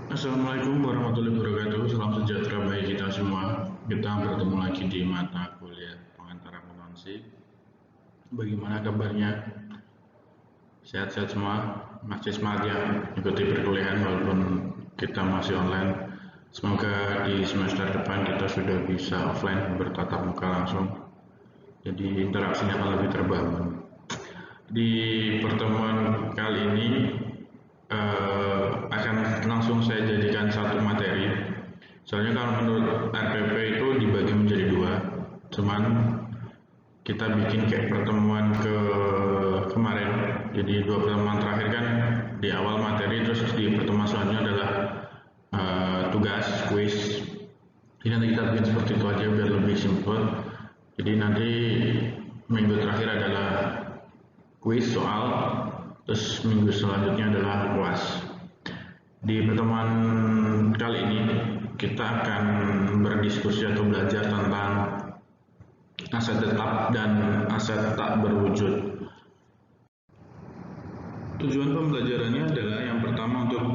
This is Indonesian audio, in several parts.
Assalamualaikum warahmatullahi wabarakatuh. Salam sejahtera bagi kita semua. Kita bertemu lagi di mata kuliah pengantar akuntansi. Bagaimana kabarnya? Sehat-sehat semua? Masih semangat ya ikuti perkuliahan walaupun kita masih online. Semoga di semester depan kita sudah bisa offline bertatap muka langsung. Jadi interaksinya akan lebih terbangun. Di pertemuan kali ini akan langsung saya jadikan satu materi. Soalnya kalau menurut RPP itu dibagi menjadi dua, cuman kita bikin kayak pertemuan kemarin. Jadi dua pertemuan terakhir kan di awal materi, terus di pertemuan selanjutnya adalah tugas, quiz. Jadi nanti kita bikin seperti itu aja biar lebih simple. Jadi nanti minggu terakhir adalah quiz soal, terus minggu selanjutnya adalah UAS. Di pertemuan kali ini kita akan berdiskusi atau belajar tentang aset tetap dan aset tak berwujud. Tujuan pembelajarannya adalah yang pertama untuk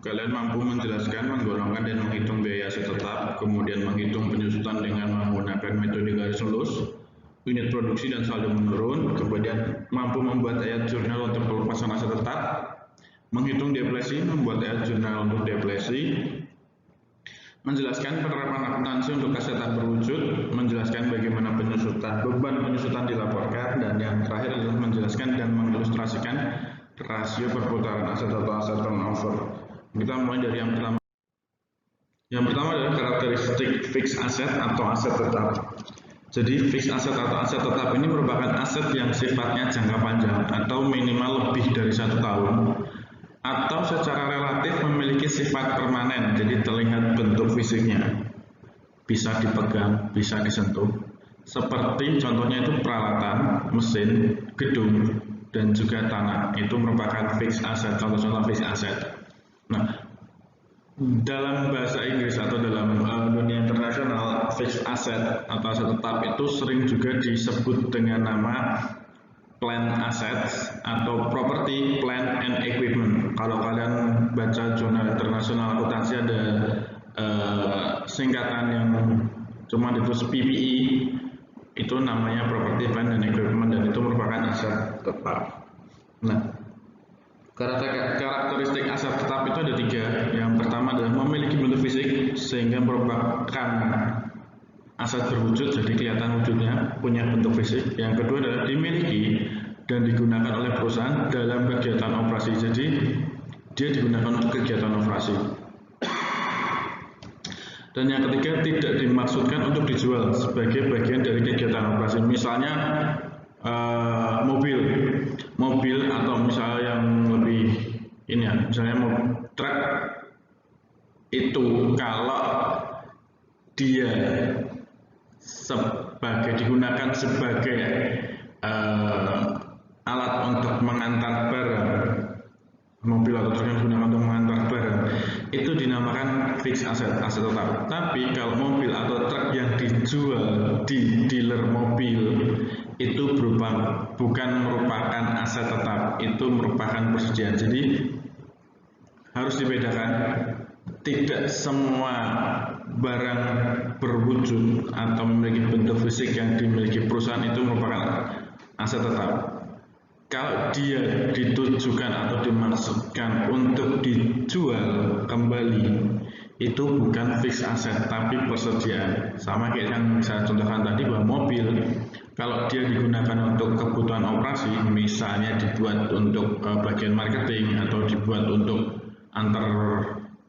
kalian mampu menjelaskan, menggolongkan dan menghitung biaya aset tetap, kemudian menghitung penyusutan dengan menggunakan metode garis lurus, unit produksi dan saldo menurun, kemudian mampu membuat ayat jurnal untuk pelepasan aset tetap, menghitung depresi, membuat ayat jurnal untuk depresi, menjelaskan penerapan akuntansi untuk aset tak berwujud, menjelaskan bagaimana beban penyusutan dilaporkan, dan yang terakhir adalah menjelaskan dan mengilustrasikan rasio perputaran aset atau aset turnover. Kita mulai dari yang pertama. Yang pertama adalah karakteristik fixed asset atau aset tetap. Jadi fixed asset atau aset tetap ini merupakan aset yang sifatnya jangka panjang atau minimal lebih dari 1 tahun, atau secara relatif memiliki sifat permanen, jadi terlihat bentuk fisiknya, bisa dipegang, bisa disentuh, seperti contohnya itu peralatan, mesin, gedung, dan juga tanah. Itu merupakan fixed asset, contoh-contoh fixed asset. Nah, dalam bahasa Inggris atau dalam dunia internasional, fixed asset atau aset tetap itu sering juga disebut dengan nama plant assets atau property, plant and equipment. Kalau kalian baca jurnal internasional akuntansi ada singkatan yang cuma ditulis PPE, itu namanya property, plant and equipment, dan itu merupakan aset tetap. Nah, karakteristik aset tetap itu ada 3. Yang pertama adalah memiliki bentuk fisik sehingga merupakan aset berwujud, jadi kelihatan wujudnya, punya bentuk fisik. Yang kedua adalah dimiliki dan digunakan oleh perusahaan dalam kegiatan operasi, jadi dia digunakan untuk kegiatan operasi. Dan yang ketiga, tidak dimaksudkan untuk dijual sebagai bagian dari kegiatan operasi. Misalnya mobil atau misalnya yang lebih ini ya, misalnya truk itu kalau dia digunakan sebagai alat untuk mengantar barang, mobil atau truk yang digunakan untuk mengantar barang, itu dinamakan fixed asset, aset tetap. Tapi kalau mobil atau truk yang dijual di dealer mobil itu bukan merupakan aset tetap, itu merupakan persediaan. Jadi harus dibedakan, tidak semua barang berwujud atau memiliki bentuk fisik yang dimiliki perusahaan itu merupakan aset tetap. Kalau dia ditujukan atau dimaksudkan untuk dijual kembali, itu bukan fixed asset tapi persediaan. Sama kayak yang saya contohkan tadi, bahwa mobil kalau dia digunakan untuk kebutuhan operasi, misalnya dibuat untuk bagian marketing atau dibuat untuk antar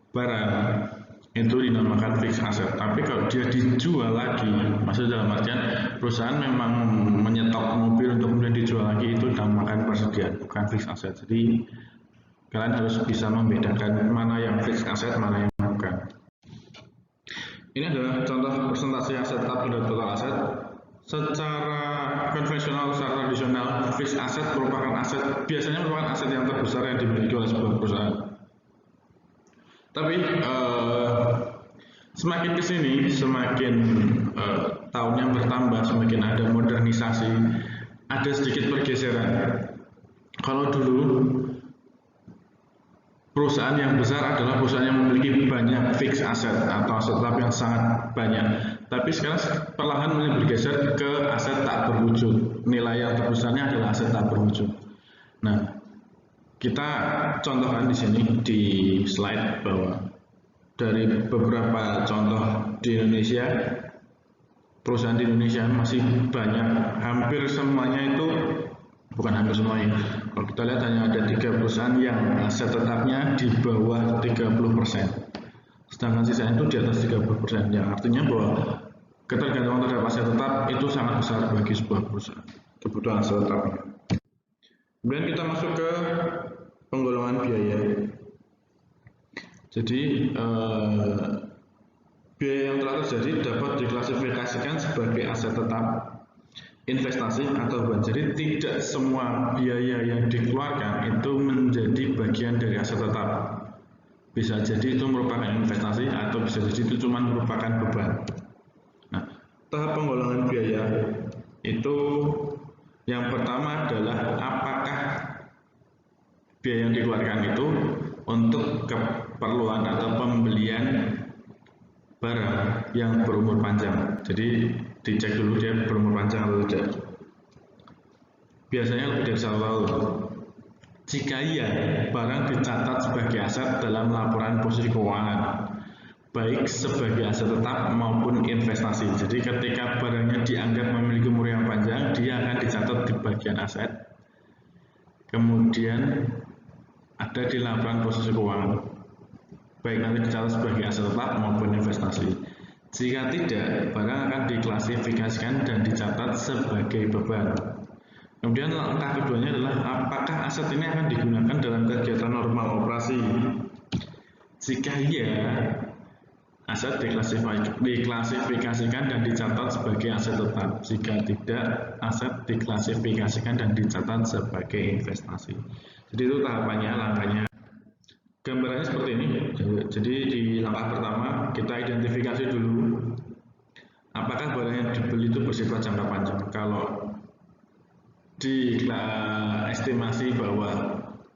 barang, itu dinamakan fixed asset. Tapi kalau dia dijual lagi, maksudnya dalam artian perusahaan memang menyetok mobil untuk kemudian dijual lagi, itu dinamakan persediaan, bukan fixed asset. Jadi kalian harus bisa membedakan mana yang fixed asset, mana yang bukan. Ini adalah contoh presentasi aset tetap dan total aset. Secara konvensional, secara tradisional, fixed asset merupakan aset, biasanya merupakan aset yang terbesar yang dimiliki oleh sebuah perusahaan. Tapi semakin kesini, semakin tahun yang bertambah, semakin ada modernisasi, ada sedikit pergeseran. Kalau dulu perusahaan yang besar adalah perusahaan yang memiliki banyak fixed asset atau aset tetap yang sangat banyak. Tapi sekarang perlahan mulai bergeser ke aset tak berwujud. Nilai yang terbesarnya adalah aset tak berwujud. Nah, kita contohkan di sini di slide bahwa dari beberapa contoh di Indonesia, perusahaan di Indonesia masih banyak, hampir semuanya itu, bukan hampir semuanya, kalau kita lihat hanya ada 3 perusahaan yang aset tetapnya di bawah 30%, sedangkan sisanya itu di atas 30%, yang artinya bahwa ketergantungan terhadap aset tetap itu sangat besar bagi sebuah perusahaan, kebutuhan aset tetapnya. Kemudian kita masuk ke penggolongan biaya. Jadi biaya yang telah terjadi dapat diklasifikasikan sebagai aset tetap, investasi atau beban. Jadi tidak semua biaya yang dikeluarkan itu menjadi bagian dari aset tetap. Bisa jadi itu merupakan investasi atau bisa jadi itu cuma merupakan beban. Nah, tahap penggolongan biaya itu yang pertama adalah apakah biaya yang dikeluarkan itu untuk keperluan atau pembelian barang yang berumur panjang. Jadi dicek dulu dia berumur panjang atau tidak. Biasanya lebih dari 1 tahun. Jika iya, barang dicatat sebagai aset dalam laporan posisi keuangan, baik sebagai aset tetap maupun investasi. Jadi ketika barangnya dianggap memiliki umur yang panjang, dia akan dicatat di bagian aset. Kemudian ada di laporan posisi keuangan, baik nanti dicatat sebagai aset tetap maupun investasi. Jika tidak, barang akan diklasifikasikan dan dicatat sebagai beban. Kemudian langkah keduanya adalah apakah aset ini akan digunakan dalam kegiatan normal operasi. Jika iya, aset diklasifikasikan dan dicatat sebagai aset tetap. Jika tidak, aset diklasifikasikan dan dicatat sebagai investasi. Jadi itu tahapannya, langkahnya. Gambarannya seperti ini. Jadi di langkah pertama kita identifikasi dulu apakah barang yang dibeli itu bersifat jangka panjang. Kalau estimasi bahwa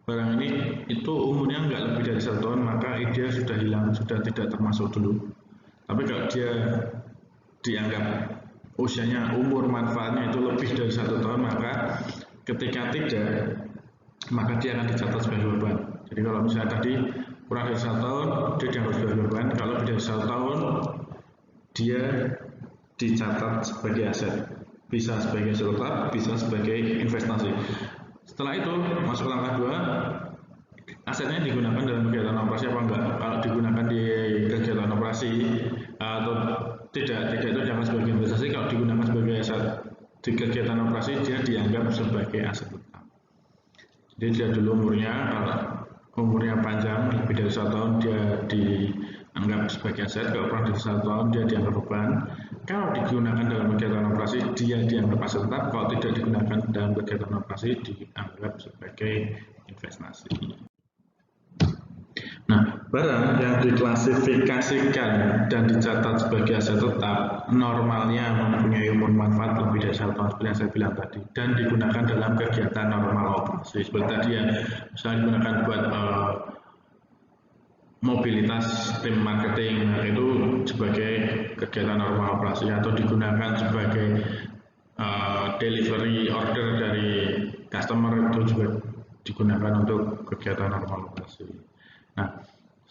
barang ini itu umurnya nggak lebih dari 1 tahun, maka dia sudah hilang, sudah tidak termasuk dulu. Tapi kalau dia dianggap usianya, umur manfaatnya itu lebih dari 1 tahun, maka ketika tidak, maka dia akan dicatat sebagai beban. Jadi kalau misalnya tadi kurang dari 1 tahun, dia dianggap sebagai beban. Kalau lebih dari 1 tahun, dia dicatat sebagai aset. Bisa sebagai aset tetap, bisa sebagai investasi. Setelah itu, masuk ke langkah 2, asetnya digunakan dalam kegiatan operasi apa enggak. Kalau digunakan di kegiatan operasi atau tidak itu dianggap sebagai investasi. Kalau digunakan sebagai aset di kegiatan operasi, dia dianggap sebagai aset tetap. Jadi dia dulu umurnya, kalau umurnya panjang lebih dari 1 tahun, dia dianggap sebagai aset. Kalau kurang dari 1 tahun, dia dianggap beban. Kalau digunakan dalam kegiatan operasi, dia dianggap aset tetap. Kalau tidak digunakan dalam kegiatan operasi, dianggap sebagai investasi. Nah, barang yang diklasifikasikan dan dicatat sebagai aset tetap normalnya mempunyai umur manfaat lebih dari 1 tahun seperti yang saya bilang tadi, dan digunakan dalam kegiatan normal operasi seperti tadi ya, misalnya digunakan buat mobilitas tim marketing, itu sebagai kegiatan normal operasi, atau digunakan sebagai delivery order dari customer, itu juga digunakan untuk kegiatan normal operasi. Nah,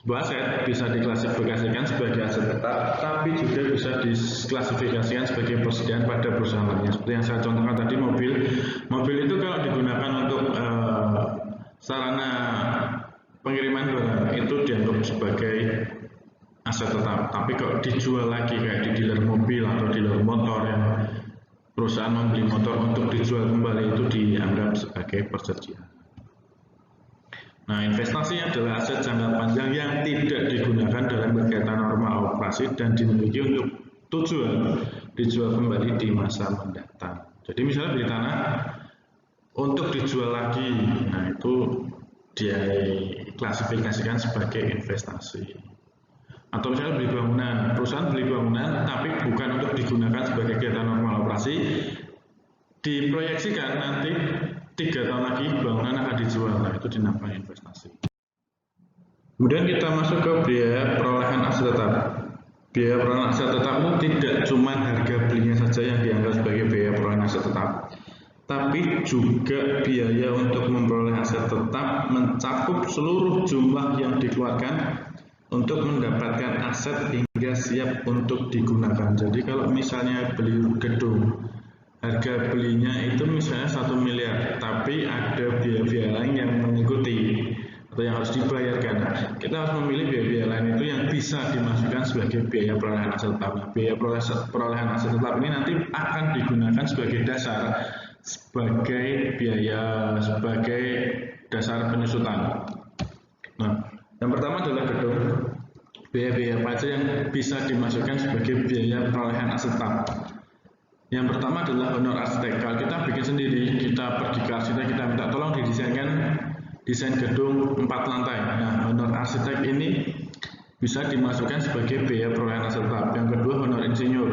sebuah aset bisa diklasifikasikan sebagai aset tetap, tapi juga bisa diklasifikasikan sebagai persediaan pada perusahaan lainnya. Seperti yang saya contohkan tadi, mobil itu kalau digunakan untuk sarana pengiriman barang itu dianggap sebagai aset tetap. Tapi kalau dijual lagi kayak di dealer mobil atau dealer motor, yang perusahaan membeli motor untuk dijual kembali, itu dianggap sebagai persediaan. Nah, investasi adalah aset jangka panjang yang tidak digunakan dalam kegiatan normal operasi dan dimiliki untuk tujuan dijual kembali di masa mendatang. Jadi misalnya beli tanah untuk dijual lagi, nah itu dia klasifikasikan sebagai investasi. Atau misalnya beli bangunan, perusahaan beli bangunan tapi bukan untuk digunakan sebagai kegiatan normal operasi, diproyeksikan nanti 3 tahun lagi bangunan akan dijual, nah itu dinamakan investasi. Kemudian kita masuk ke biaya perolehan aset tetap. Biaya perolehan aset tetap itu tidak cuma harga belinya saja yang dianggap sebagai biaya perolehan aset tetap, tapi juga biaya untuk memperoleh aset tetap mencakup seluruh jumlah yang dikeluarkan untuk mendapatkan aset hingga siap untuk digunakan. Jadi kalau misalnya beli gedung, harga belinya itu misalnya 1 miliar, tapi ada biaya-biaya lain yang mengikuti atau yang harus dibayarkan. Nah, kita harus memilih biaya-biaya lain itu yang bisa dimasukkan sebagai biaya perolehan aset tetap. Nah, biaya perolehan aset tetap ini nanti akan digunakan sebagai dasar, sebagai dasar penyusutan. Nah, yang pertama adalah gedung. Biaya-biaya pajak yang bisa dimasukkan sebagai biaya perolehan aset tetap. Yang pertama adalah honor arsitek. Kalau kita bikin sendiri, kita pergi ke arsitek, kita minta tolong didesainkan desain gedung 4 lantai. Nah, honor arsitek ini bisa dimasukkan sebagai biaya perolehan aset tetap. Yang kedua, honor insinyur.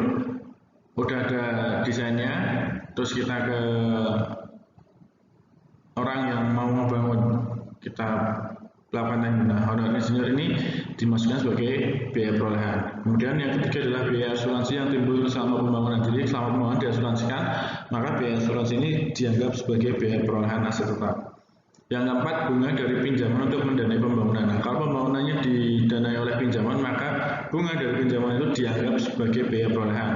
Udah ada desainnya, terus kita ke orang yang mau membangun, kita lakukan. Nah, honor insinyur ini dimasukkan sebagai biaya perolehan. Kemudian yang ketiga adalah biaya asuransi yang timbul selama pembangunan. Jadi selama pembangunan diasuransikan, maka biaya asuransi ini dianggap sebagai biaya perolehan aset tetap. Yang keempat, bunga dari pinjaman untuk mendanai pembangunan. Nah, kalau pembangunannya didanai oleh pinjaman, maka bunga dari pinjaman itu dianggap sebagai biaya perolehan.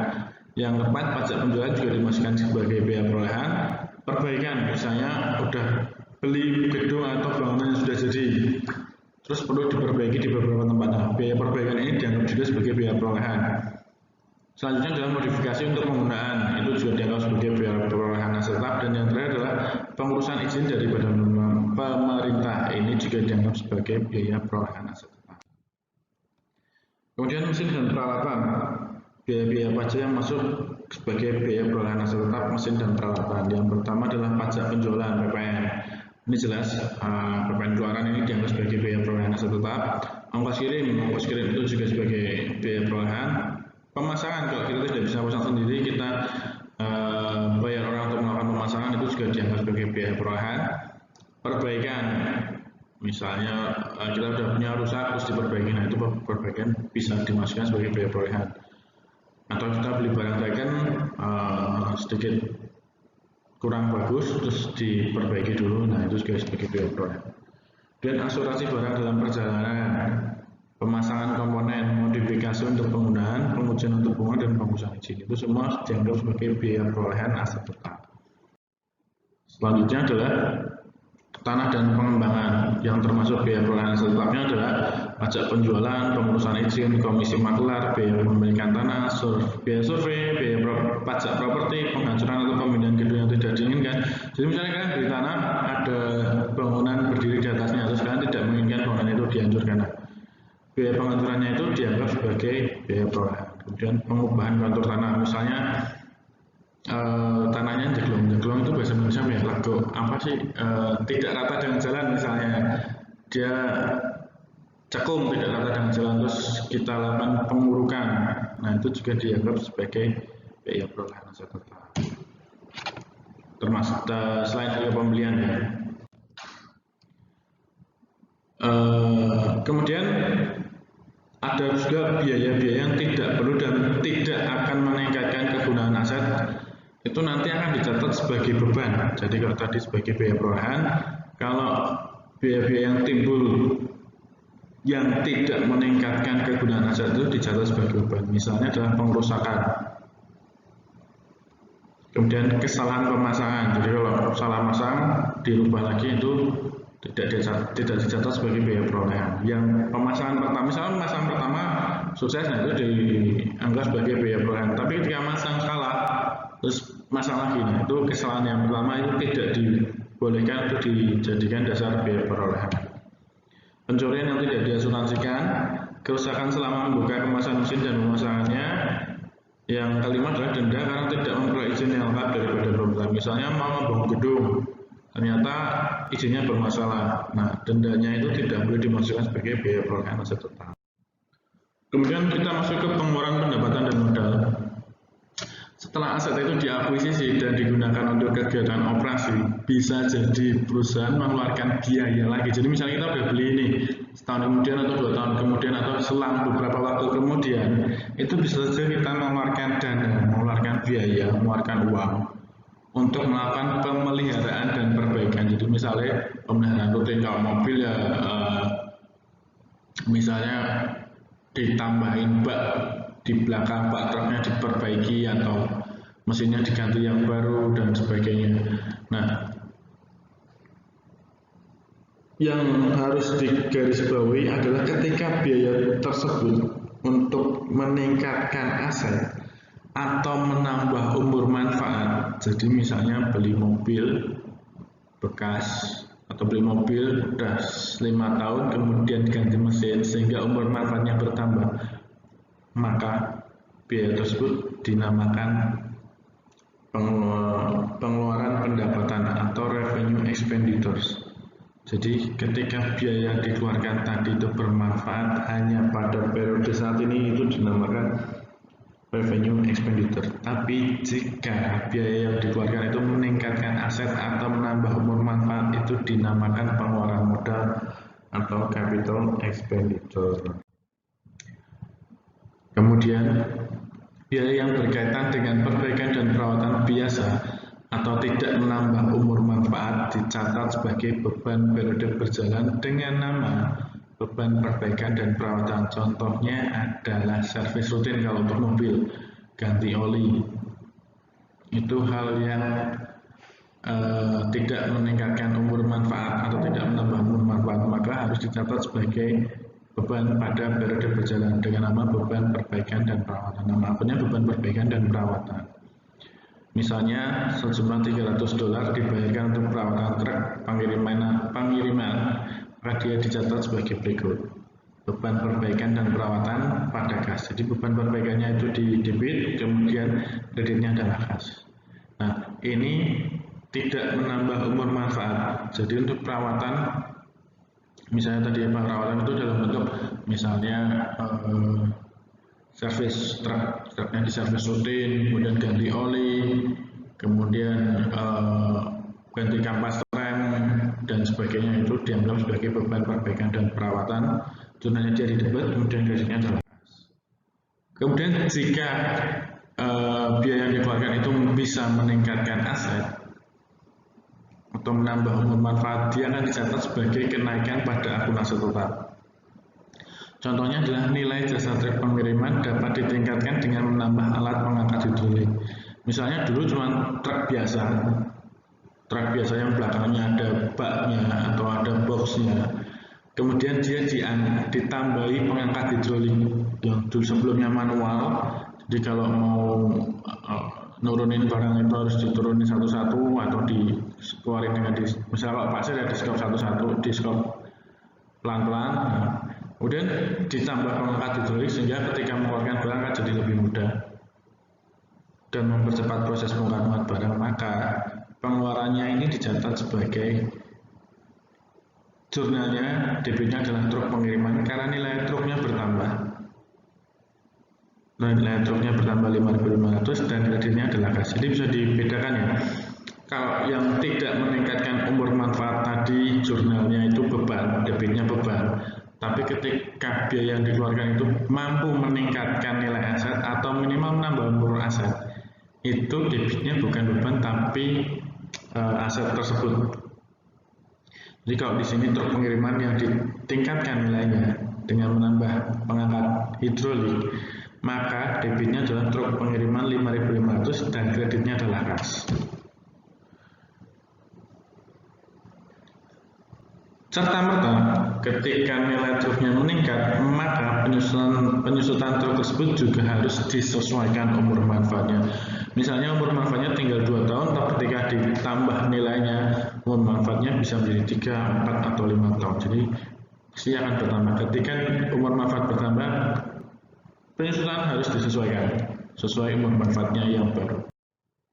Yang keempat, pajak penjualan juga dimasukkan sebagai biaya perolehan. Perbaikan, misalnya udah beli gedung atau bangunan yang sudah jadi, terus perlu diperbaiki di beberapa tempat. Nah, biaya perbaikan ini dianggap juga sebagai biaya perolehan. Selanjutnya adalah modifikasi untuk penggunaan, itu juga dianggap sebagai biaya perolehan aset tetap. Dan yang terakhir adalah pengurusan izin dari badan pemerintah, ini juga dianggap sebagai biaya perolehan aset tetap. Kemudian mesin dan peralatan, biaya-biaya pajak yang masuk sebagai biaya perolehan aset tetap, mesin dan peralatan. Yang pertama adalah pajak penjualan (PPN). Ini jelas, PPN keluaran ini dianggap sebagai biaya perolehan aset tetap. Ongkos kirim itu juga sebagai biaya perolehan. Pemasangan, kalau kita tidak bisa pasang sendiri, kita bayar orang untuk melakukan pemasangan, itu juga dianggap sebagai biaya perolehan. Perbaikan, misalnya kita sudah punya rusak terus diperbaiki, nah itu perbaikan bisa dimasukkan sebagai biaya perolehan. Atau kita beli barang second sedikit kurang bagus terus diperbaiki dulu, nah itu juga sebagai biaya perolehan. Dan asuransi barang dalam perjalanan, pemasangan komponen, modifikasi untuk penggunaan, pengujian untuk bunga, dan pengurusan izin, itu semua dianggap sebagai biaya perolehan aset tetap. Selanjutnya adalah tanah dan pengembangan, yang termasuk biaya perolehan aset tetapnya adalah pajak penjualan, pengurusan izin, komisi makelar, biaya pemilikan tanah, biaya survei, biaya pajak properti, penghancuran atau pemindahan gedung yang tidak diinginkan. Jadi misalnya kalian beli tanah, ada bangunan berdiri di atasnya, terus kalian tidak menginginkan bangunan itu dihancurkan. Biaya penghancurannya itu dianggap sebagai biaya perolehan. Kemudian pengubahan kontur tanah, misalnya tanahnya jeglong itu bahasa Indonesia ya, lago apa sih, tidak rata dengan jalan, misalnya dia cekung tidak rata dengan jalan, terus kita lakukan pengurukan, nah itu juga dianggap sebagai biaya perolehan aset tetap, termasuk selain biaya pembelian ya. Kemudian ada juga biaya-biaya yang tidak perlu dan tidak akan meningkatkan kegunaan aset, itu nanti akan dicatat sebagai beban. Jadi kalau tadi sebagai biaya perolehan, kalau biaya-biaya yang timbul yang tidak meningkatkan kegunaan aset itu dicatat sebagai beban. Misalnya adalah pengerusakan, kemudian kesalahan pemasangan. Jadi kalau salah masang dirubah lagi, itu tidak dicatat sebagai biaya perolehan. Yang pemasangan pertama, misalnya pemasangan pertama sukses, nah itu dianggap sebagai biaya perolehan. Tapi ketika masang salah, terus masang lagi, nah itu kesalahan yang pertama itu tidak dibolehkan untuk dijadikan dasar biaya perolehan. Pencurian yang tidak diasuransikan, kerusakan selama membuka kemasan mesin dan pemasangannya. Yang kelima adalah denda karena tidak memperoleh izin yang lengkap dari badan pemerintah. Misalnya mau membangun gedung, ternyata izinnya bermasalah, nah dendanya itu tidak boleh dimasukkan sebagai biaya perolehan aset tetap. Kemudian kita masuk ke pengeluaran pendapatan dan modal. Setelah aset itu diakuisisi dan digunakan untuk kegiatan operasi, bisa jadi perusahaan mengeluarkan biaya lagi. Jadi misalnya kita udah beli ini setahun kemudian atau 2 tahun kemudian atau selang beberapa waktu kemudian, itu bisa saja kita mengeluarkan dana, mengeluarkan biaya, mengeluarkan uang untuk melakukan pemeliharaan dan perbaikan. Jadi misalnya pemeliharaan rutin kalau mobil ya misalnya ditambahin bak di belakang bak truknya diperbaiki atau mesinnya diganti yang baru dan sebagainya. Nah, yang harus digarisbawahi adalah ketika biaya tersebut untuk meningkatkan aset atau menambah umur manfaat. Jadi misalnya beli mobil bekas atau beli mobil udah 5 tahun kemudian diganti mesin sehingga umur manfaatnya bertambah, maka biaya tersebut dinamakan pengeluaran pendapatan atau revenue expenditures. Jadi ketika biaya yang dikeluarkan tadi itu bermanfaat hanya pada periode saat ini, itu dinamakan revenue expenditure. Tapi jika biaya yang dikeluarkan itu meningkatkan aset atau menambah umur manfaat, itu dinamakan pengeluaran modal atau capital expenditure. Kemudian biaya yang berkaitan dengan perbaikan dan perawatan biasa atau tidak menambah umur manfaat dicatat sebagai beban periode berjalan dengan nama beban perbaikan dan perawatan. Contohnya adalah servis rutin kalau untuk mobil, ganti oli. Itu hal yang tidak meningkatkan umur manfaat atau tidak menambah umur manfaat, maka harus dicatat sebagai beban pada periode berjalan dengan nama beban perbaikan dan perawatan. Nama akunnya beban perbaikan dan perawatan. Misalnya sejumlah $300 dibayarkan untuk perawatan truk pengiriman, maka dia dicatat sebagai berikut: beban perbaikan dan perawatan pada kas. Jadi beban perbaikannya itu di debit, kemudian kreditnya adalah kas. Nah, ini tidak menambah umur manfaat. Jadi untuk perawatan, misalnya tadi perawatan itu dalam bentuk misalnya servis truknya di servis rutin, kemudian ganti oli, kemudian ganti kampas rem dan sebagainya, itu dianggap sebagai beban perbaikan dan perawatan. Jurnalnya dia di debit, kemudian kreditnya adalah kas. Kemudian jika biaya yang dikeluarkan itu bisa meningkatkan aset atau menambah umur manfaat, dia akan dicatat sebagai kenaikan pada akun aset tetap. Contohnya adalah nilai jasa truk pengiriman dapat ditingkatkan dengan menambah alat pengangkat hidrolik. Misalnya dulu cuma truk biasa yang belakangnya ada baknya atau ada boxnya. Kemudian dia ditambahi pengangkat hidrolik yang dulu sebelumnya manual. Jadi kalau mau nurunin barang itu harus diturunin satu-satu atau dikeluarin dengan misalnya kalau pasir ya di skop satu-satu, di skop pelan-pelan. Kemudian ditambah pengangkat hidrolik sehingga ketika mengeluarkan barang akan jadi lebih mudah dan mempercepat proses pengangkatan barang. Maka pengeluarannya ini dicatat sebagai jurnalnya, debitnya adalah truk pengiriman karena nilai truknya bertambah. Nilai truknya bertambah 5.500 dan kreditnya adalah kas. Jadi bisa dibedakan ya. Kalau yang tidak meningkatkan umur manfaat tadi jurnalnya itu beban, debitnya beban. Tapi ketika biaya yang dikeluarkan itu mampu meningkatkan nilai aset atau minimal menambah umur aset, itu debitnya bukan beban tapi aset tersebut. Jadi kalau di sini truk pengiriman yang ditingkatkan nilainya dengan menambah pengangkat hidrolik, maka debitnya adalah truk pengiriman 5.500 dan kreditnya adalah kas. Serta-merta ketika nilai truknya meningkat, maka penyusutan truk tersebut juga harus disesuaikan umur manfaatnya. Misalnya umur manfaatnya tinggal 2 tahun, tapi ketika ditambah nilainya, umur manfaatnya bisa menjadi 3, 4, atau 5 tahun. Jadi pasti akan bertambah. Ketika umur manfaat bertambah, penyusutan harus disesuaikan sesuai umur manfaatnya yang baru.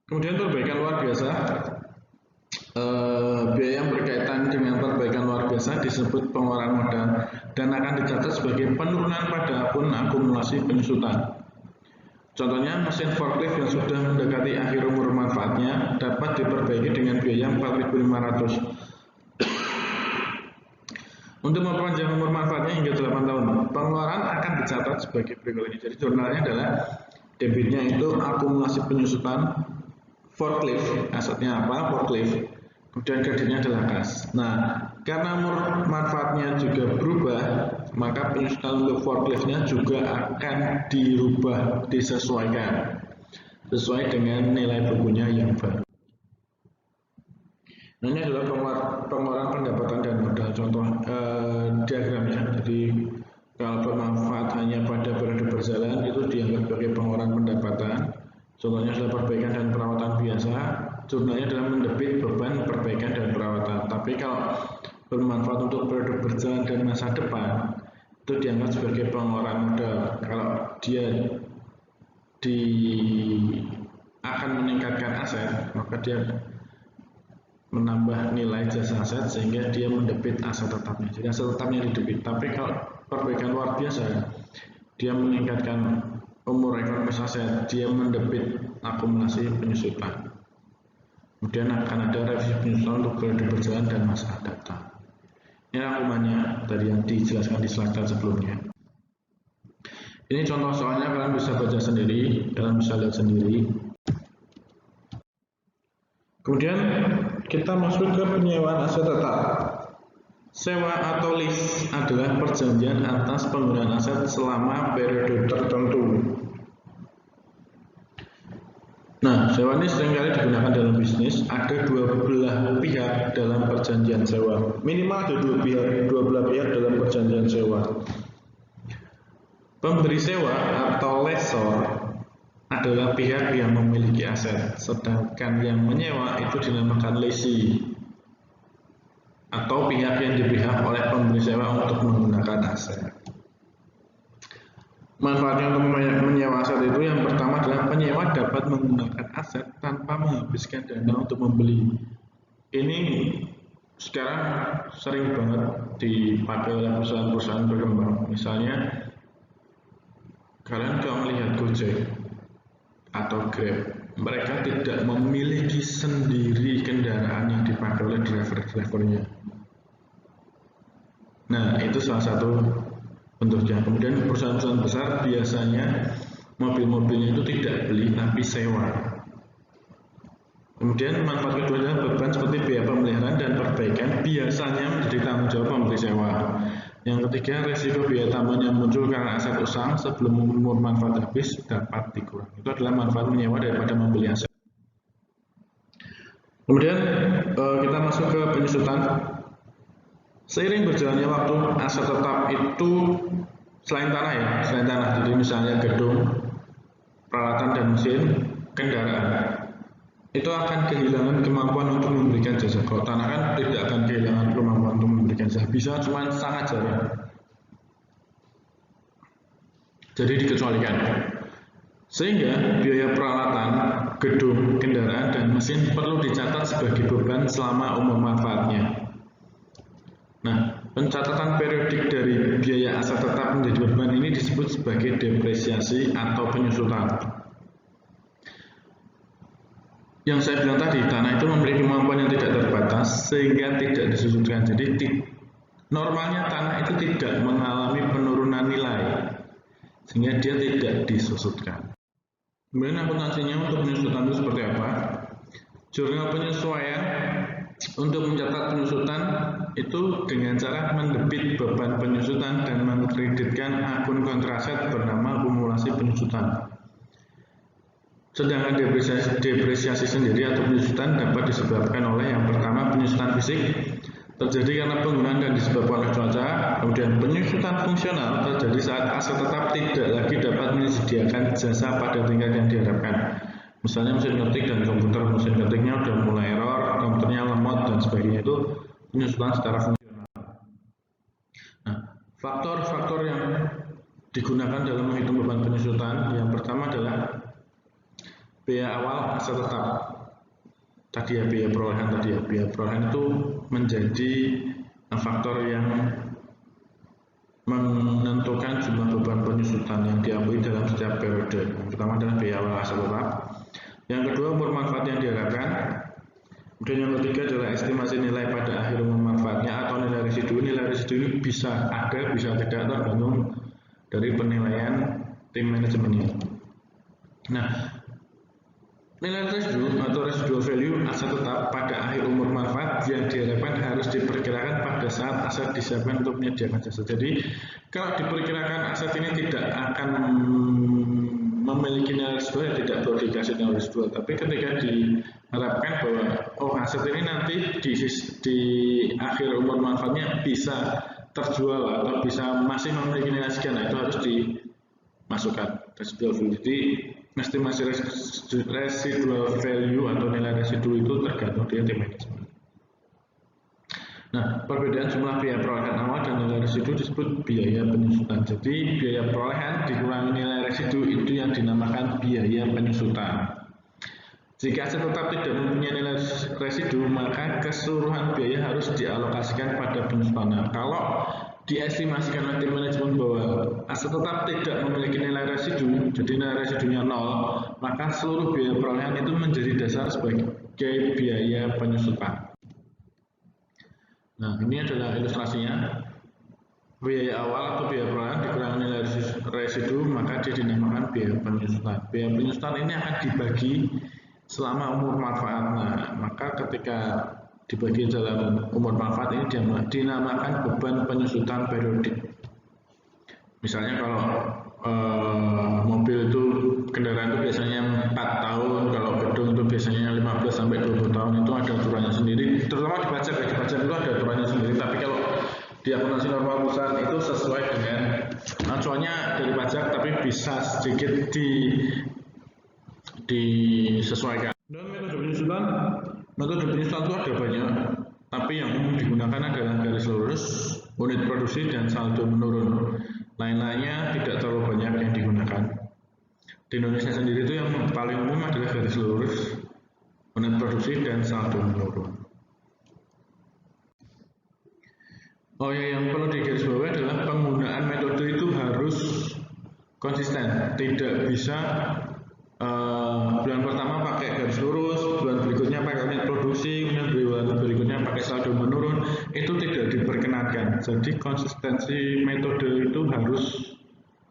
Kemudian perbaikan luar biasa. Biaya yang berkaitan dengan perbaikan luar biasa disebut pengeluaran modal dan akan dicatat sebagai penurunan pada akun akumulasi penyusutan. Contohnya, mesin forklift yang sudah mendekati akhir umur manfaatnya dapat diperbaiki dengan biaya 4.500. Untuk memperpanjang umur manfaatnya hingga 8 tahun, pengeluaran akan dicatat sebagai berikut ini. Jadi jurnalnya adalah debitnya itu akumulasi penyusutan forklift, asetnya apa? Forklift. Kemudian kreditnya adalah kas. Nah, karena umur manfaatnya juga berubah, maka penyusutan untuk forkliftnya juga akan dirubah, disesuaikan sesuai dengan nilai bukunya yang baru. Nah, ini adalah pengeluaran pendapatan dan modal. Contoh diagramnya. Jadi kalau bermanfaat hanya pada periode berjalan itu dianggap sebagai pengeluaran pendapatan. Contohnya adalah perbaikan dan perawatan biasa. Jurnalnya adalah mendebit beban perbaikan dan perawatan. Tapi kalau bermanfaat untuk periode berjalan dan masa depan itu dianggap sebagai pengeluaran modal. Kalau dia akan meningkatkan aset, maka dia menambah nilai jasa aset sehingga dia mendebit aset tetapnya. Jadi aset tetapnya didebit. Tapi kalau perbaikan luar biasa, dia meningkatkan umur ekonomis aset, dia mendebit akumulasi penyusutan. Kemudian akan ada revisi penyusutan untuk periode berjalan dan masa datang. Ini rangkumannya dari yang dijelaskan di slide sebelumnya. Ini contoh soalnya, kalian bisa baca sendiri, kalian bisa lihat sendiri. Kemudian kita masuk ke penyewaan aset tetap. Sewa atau lease adalah perjanjian atas penggunaan aset selama periode tertentu. Nah, sewa ini seringkali digunakan dalam bisnis. Ada dua belah pihak dalam perjanjian sewa. Minimal ada dua belah pihak dalam perjanjian sewa. Pemberi sewa atau lessor adalah pihak yang memiliki aset, sedangkan yang menyewa itu dinamakan lessee atau pihak yang dipihak oleh pemberi sewa untuk menggunakan aset. Manfaatnya untuk menyewa aset itu yang pertama adalah penyewa dapat menggunakan aset tanpa menghabiskan dana untuk membeli. Ini sekarang sering banget dipakai oleh perusahaan-perusahaan berkembang. Misalnya kalian kalau melihat Gojek atau Grab, mereka tidak memiliki sendiri kendaraan yang dipakai oleh driver-drivernya. Nah, itu salah satu bentuknya. Kemudian perusahaan-perusahaan besar biasanya mobil-mobilnya itu tidak beli tapi sewa. Kemudian manfaat kedua adalah beban seperti biaya pemeliharaan dan perbaikan biasanya menjadi tanggung jawab pemberi sewa. Yang ketiga, risiko biaya tambahan yang muncul karena aset usang sebelum umur manfaat habis dapat dikurangi. Itu adalah manfaat menyewa daripada membeli aset. Kemudian kita masuk ke penyusutan. Seiring berjalannya waktu, aset tetap itu selain tanah ya, selain tanah. Jadi misalnya gedung, peralatan dan mesin, kendaraan. Itu akan kehilangan kemampuan untuk memberikan jasa. Kalau tanah kan tidak akan kehilangan kemampuan untuk memberikan jasa. Bisa, cuma sangat jarang. Jadi dikecualikan. Sehingga biaya peralatan, gedung, kendaraan, dan mesin perlu dicatat sebagai beban selama umur manfaatnya. Nah, pencatatan periodik dari biaya aset tetap menjadi beban ini disebut sebagai depresiasi atau penyusutan. Yang saya bilang tadi, tanah itu memiliki kemampuan yang tidak terbatas sehingga tidak disusutkan. Jadi normalnya tanah itu tidak mengalami penurunan nilai sehingga dia tidak disusutkan. Kemudian akuntansinya untuk penyusutan itu seperti apa? Jurnal penyesuaian untuk mencatat penyusutan itu dengan cara mendebit beban penyusutan dan mengkreditkan akun kontraset bernama akumulasi penyusutan. Sedangkan depresiasi sendiri atau penyusutan dapat disebabkan oleh yang pertama penyusutan fisik terjadi karena penggunaan dan disebabkan oleh cuaca. Kemudian penyusutan fungsional terjadi saat aset tetap tidak lagi dapat menyediakan jasa pada tingkat yang diharapkan. Misalnya mesin ketik dan komputer, mesin ketiknya sudah mulai error, komputernya lemot dan sebagainya, itu penyusutan secara fungsional. Nah, faktor-faktor yang digunakan dalam menghitung beban penyusutan yang pertama adalah biaya awal aset tetap. Tadi ya, biaya perolehan tadi ya. Biaya perolehan itu menjadi faktor yang menentukan jumlah beban penyusutan yang diakui dalam setiap periode. periode. Yang pertama adalah biaya awal aset tetap. Yang kedua, umur manfaat yang diharapkan. Kemudian yang ketiga adalah estimasi nilai pada akhir umur manfaatnya atau nilai residu. Nilai residu ini bisa ada, bisa tidak, tergantung dari penilaian tim manajemennya. Nah, nilai residu atau residual value aset tetap pada akhir umur manfaat yang diharapkan harus diperkirakan pada saat aset disiapkan untuk menyediakan jasa. Jadi, kalau diperkirakan aset ini tidak akan memiliki nilai residual, ya tidak perlu dikasih nilai residual. Tapi ketika diharapkan bahwa aset ini nanti di akhir umur manfaatnya bisa terjual atau bisa masih memiliki nilai sekian, nah itu harus dimasukkan residual value. Jadi estimasi residual value atau nilai residu itu tergantung dari tim manajemen. Nah, perbedaan jumlah biaya perolehan awal dan nilai residu disebut biaya penyusutan. Jadi biaya perolehan dikurangi nilai residu itu yang dinamakan biaya penyusutan. Jika aset tetap tidak mempunyai nilai residu, maka keseluruhan biaya harus dialokasikan pada penyusutan. Nah, kalau diestimasikan oleh tim manajemen bahwa aset tetap tidak memiliki nilai residu, jadi nilai residunya 0, maka seluruh biaya perolehan itu menjadi dasar sebagai biaya penyusutan. Nah, ini adalah ilustrasinya. Biaya awal atau biaya perolehan dikurangi nilai residu, maka dia dinamakan biaya penyusutan. Biaya penyusutan ini akan dibagi selama umur manfaat. Nah, maka ketika dibagi dalam umur manfaat ini dinamakan beban penyusutan periodik. Misalnya kalau mobil itu, kendaraan itu biasanya 4 tahun, kalau gedung itu biasanya 15 sampai 20 tahun, itu ada aturannya sendiri. Terutama di pajak, di pajak itu ada aturannya sendiri. Tapi kalau di akuntansi normal perusahaan itu sesuai dengan acuannya dari pajak, tapi bisa sedikit disesuaikan. Dan metode penyusutan itu ada banyak, tapi yang umum digunakan adalah garis lurus, unit produksi, dan saldo menurun. Lain-lainnya tidak terlalu banyak yang digunakan. Di Indonesia sendiri itu yang paling umum adalah garis lurus, unit produksi, dan saldo menurun. Oh ya, yang perlu digarisbawahi adalah penggunaan metode itu harus konsisten, tidak bisa bulan pertama pakai garis lurus, bulan berikutnya pakai unit produksi, kemudian bulan berikutnya pakai saldo menurun, itu tidak diperkenankan. Jadi konsistensi metode itu harus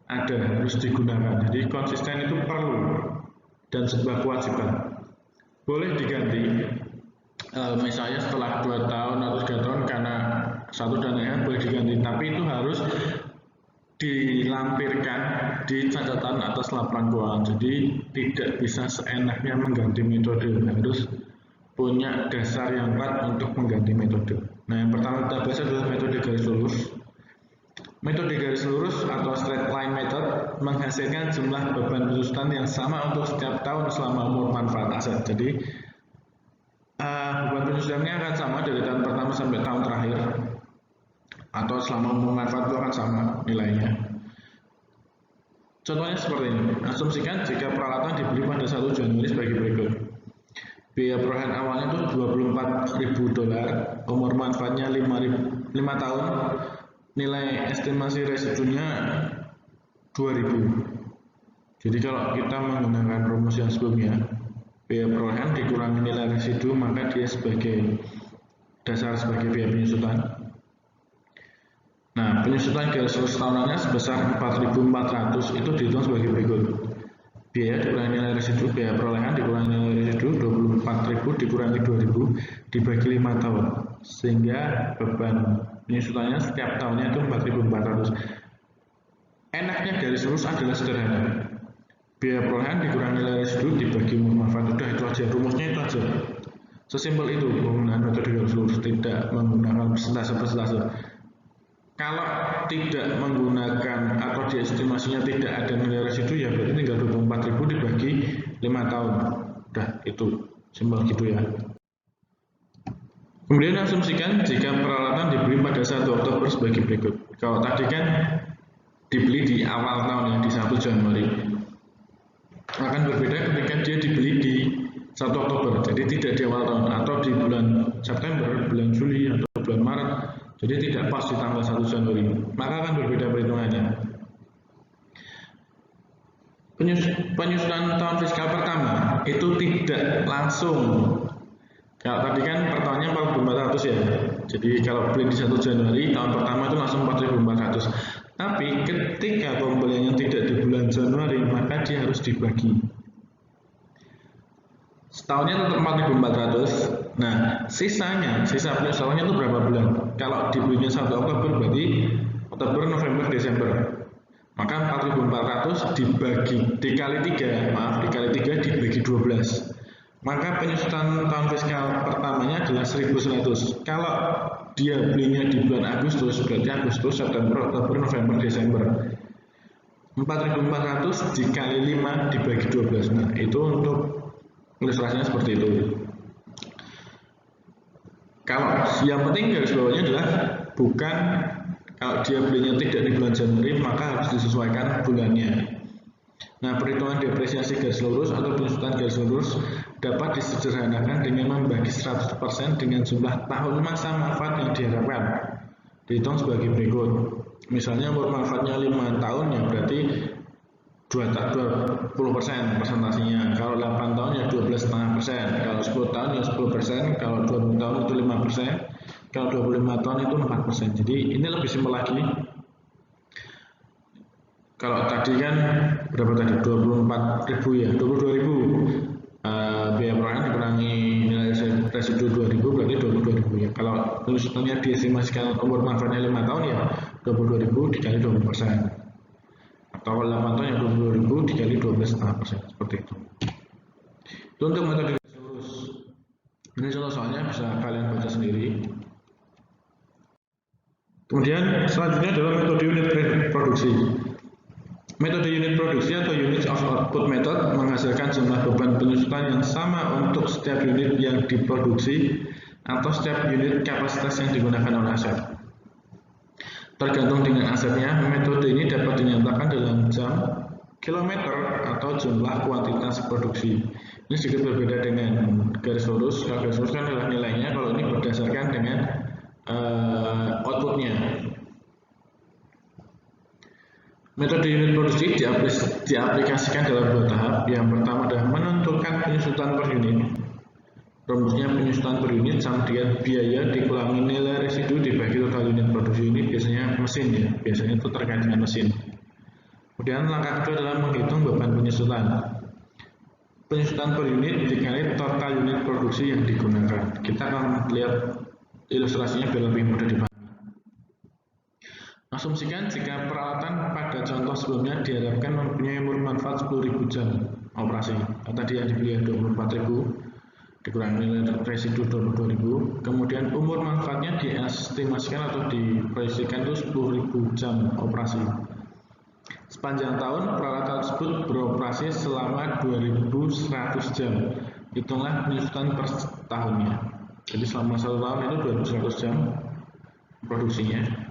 ada, harus digunakan. Jadi konsisten itu perlu dan sebuah kewajiban. Boleh diganti, misalnya setelah 2 tahun atau 3 tahun karena satu dan lain boleh diganti, tapi itu harus dilampirkan di catatan atas laporan keuangan. Jadi tidak bisa seenaknya mengganti metode, harus punya dasar yang kuat untuk mengganti metode. Nah, yang pertama kita bahas adalah metode garis lurus. Metode garis lurus atau straight line method menghasilkan jumlah beban penyusutan yang sama untuk setiap tahun selama umur manfaat aset. Jadi beban penyusutannya akan sama dari tahun pertama sampai tahun terakhir, atau selama umur manfaat itu akan sama nilainya. Contohnya seperti ini. Asumsikan jika peralatan dibeli pada 1 Januari sebagai berikut. Biaya perolehan awalnya itu $24.000, umur manfaatnya 5 tahun, nilai estimasi residunya 2.000. Jadi kalau kita menggunakan rumus yang sebelumnya, biaya perolehan dikurangi nilai residu, maka dia sebagai dasar sebagai biaya penyusutan. Nah, penyusutan garis lurus tahunannya sebesar 4.400 itu dihitung sebagai berikut. Biaya dikurangi nilai residu, biaya perolehan dikurangi nilai residu 24.000 dikurangi 2.000 dibagi 5 tahun, sehingga beban penyusutannya setiap tahunnya itu 4.400. Enaknya garis lurus adalah sederhana. Biaya perolehan dikurangi nilai residu dibagi umur manfaat, udah itu aja, rumusnya itu aja. Sesimpel itu penggunaan metode garis lurus, tidak menggunakan persentase. Kalau tidak menggunakan atau diestimasinya tidak ada nilai residu, ya berarti tinggal 24.000 dibagi 5 tahun. Udah, itu simpel gitu ya. Kemudian asumsikan jika peralatan dibeli pada 1 Oktober sebagai berikut. Kalau tadi kan dibeli di awal tahun ya, di 1 Januari. Akan berbeda ketika dia dibeli di 1 Oktober, jadi tidak di awal tahun, atau di bulan September, bulan Juli, atau bulan Maret. Jadi tidak pas di tanggal 1 Januari, maka akan berbeda perhitungannya. Penyusunan tahun fiskal pertama itu tidak langsung. Kalau tadi kan pertamanya 4.400 ya. Jadi kalau beli di 1 Januari tahun pertama itu langsung 4.400. Tapi ketika pembeliannya tidak di bulan Januari, maka dia harus dibagi. Setahunnya tetap 4.400. Nah, sisa penyusulannya itu berapa bulan? Kalau dibelinya 1 Oktober berarti Oktober, November, Desember. Maka 4.400 dikali 3 dibagi 12. Maka penyusunan tahun fiskal pertamanya adalah 1.100. Kalau dia belinya di bulan Agustus, berarti Agustus, September, Oktober, November, Desember. 4.400 dikali 5 dibagi 12. Nah, itu untuk ilustrasinya seperti itu. Kalau yang penting garis bawahnya adalah bukan kalau dia belinya tidak di bulan Januari, maka harus disesuaikan bulannya. Nah, perhitungan depresiasi garis lurus atau penyusutan garis lurus dapat disederhanakan dengan membagi 100% dengan jumlah tahun masa manfaat yang diharapkan. Dihitung sebagai berikut. Misalnya umur manfaatnya 5 tahun ya berarti 20% persentasenya. Kalau 8 tahun ya 12,5%. Kalau 10 tahun ya 10%. Kalau 20 tahun itu 5%. Kalau 25 tahun itu 4%. Jadi ini lebih simpel lagi. Kalau tadi kan berapa tadi? 24.000 ya, 22.000. Biaya perorangan dikurangi nilai residu 2.000 berarti 22.000 ya. Kalau penyusutannya diestimasikan umur manfaatnya 5 tahun ya 22.000 dikali 20%. Atau 8 tahun ya 22.000 dikali 12,5%. Seperti itu. Itu untuk metode garis lurus. Ini contoh soalnya bisa kalian baca sendiri. Kemudian selanjutnya adalah metode unit produksi. Metode unit produksi atau unit of output method menghasilkan jumlah beban penyusutan yang sama untuk setiap unit yang diproduksi atau setiap unit kapasitas yang digunakan oleh aset. Tergantung dengan asetnya, metode ini dapat dinyatakan dalam jam, kilometer, atau jumlah kuantitas produksi. Ini sedikit berbeda dengan garis lurus. Kalau garis lurus kan adalah nilainya, kalau ini berdasarkan dengan outputnya. Metode unit produksi diaplikasikan dalam 2 tahap. Yang pertama adalah menentukan penyusutan per unit. Rumusnya penyusutan per unit sama dengan biaya dikurangi nilai residu dibagi total unit produksi. Ini biasanya mesin ya, biasanya itu terkait dengan mesin. Kemudian langkah kedua adalah menghitung beban penyusutan. Penyusutan per unit dikali total unit produksi yang digunakan. Kita akan lihat ilustrasinya biar lebih mudah dipahami. Asumsikan jika peralatan pada contoh sebelumnya diharapkan mempunyai umur manfaat 10.000 jam operasi. Tadi yang dibeli 24.000 dikurangi nilai residu 22.000. Kemudian umur manfaatnya diestimasikan atau diproyeksikan itu 10.000 jam operasi. Sepanjang tahun peralatan tersebut beroperasi selama 2.100 jam. Hitunglah penyusutan per tahunnya. Jadi selama 1 tahun itu 2.100 jam produksinya.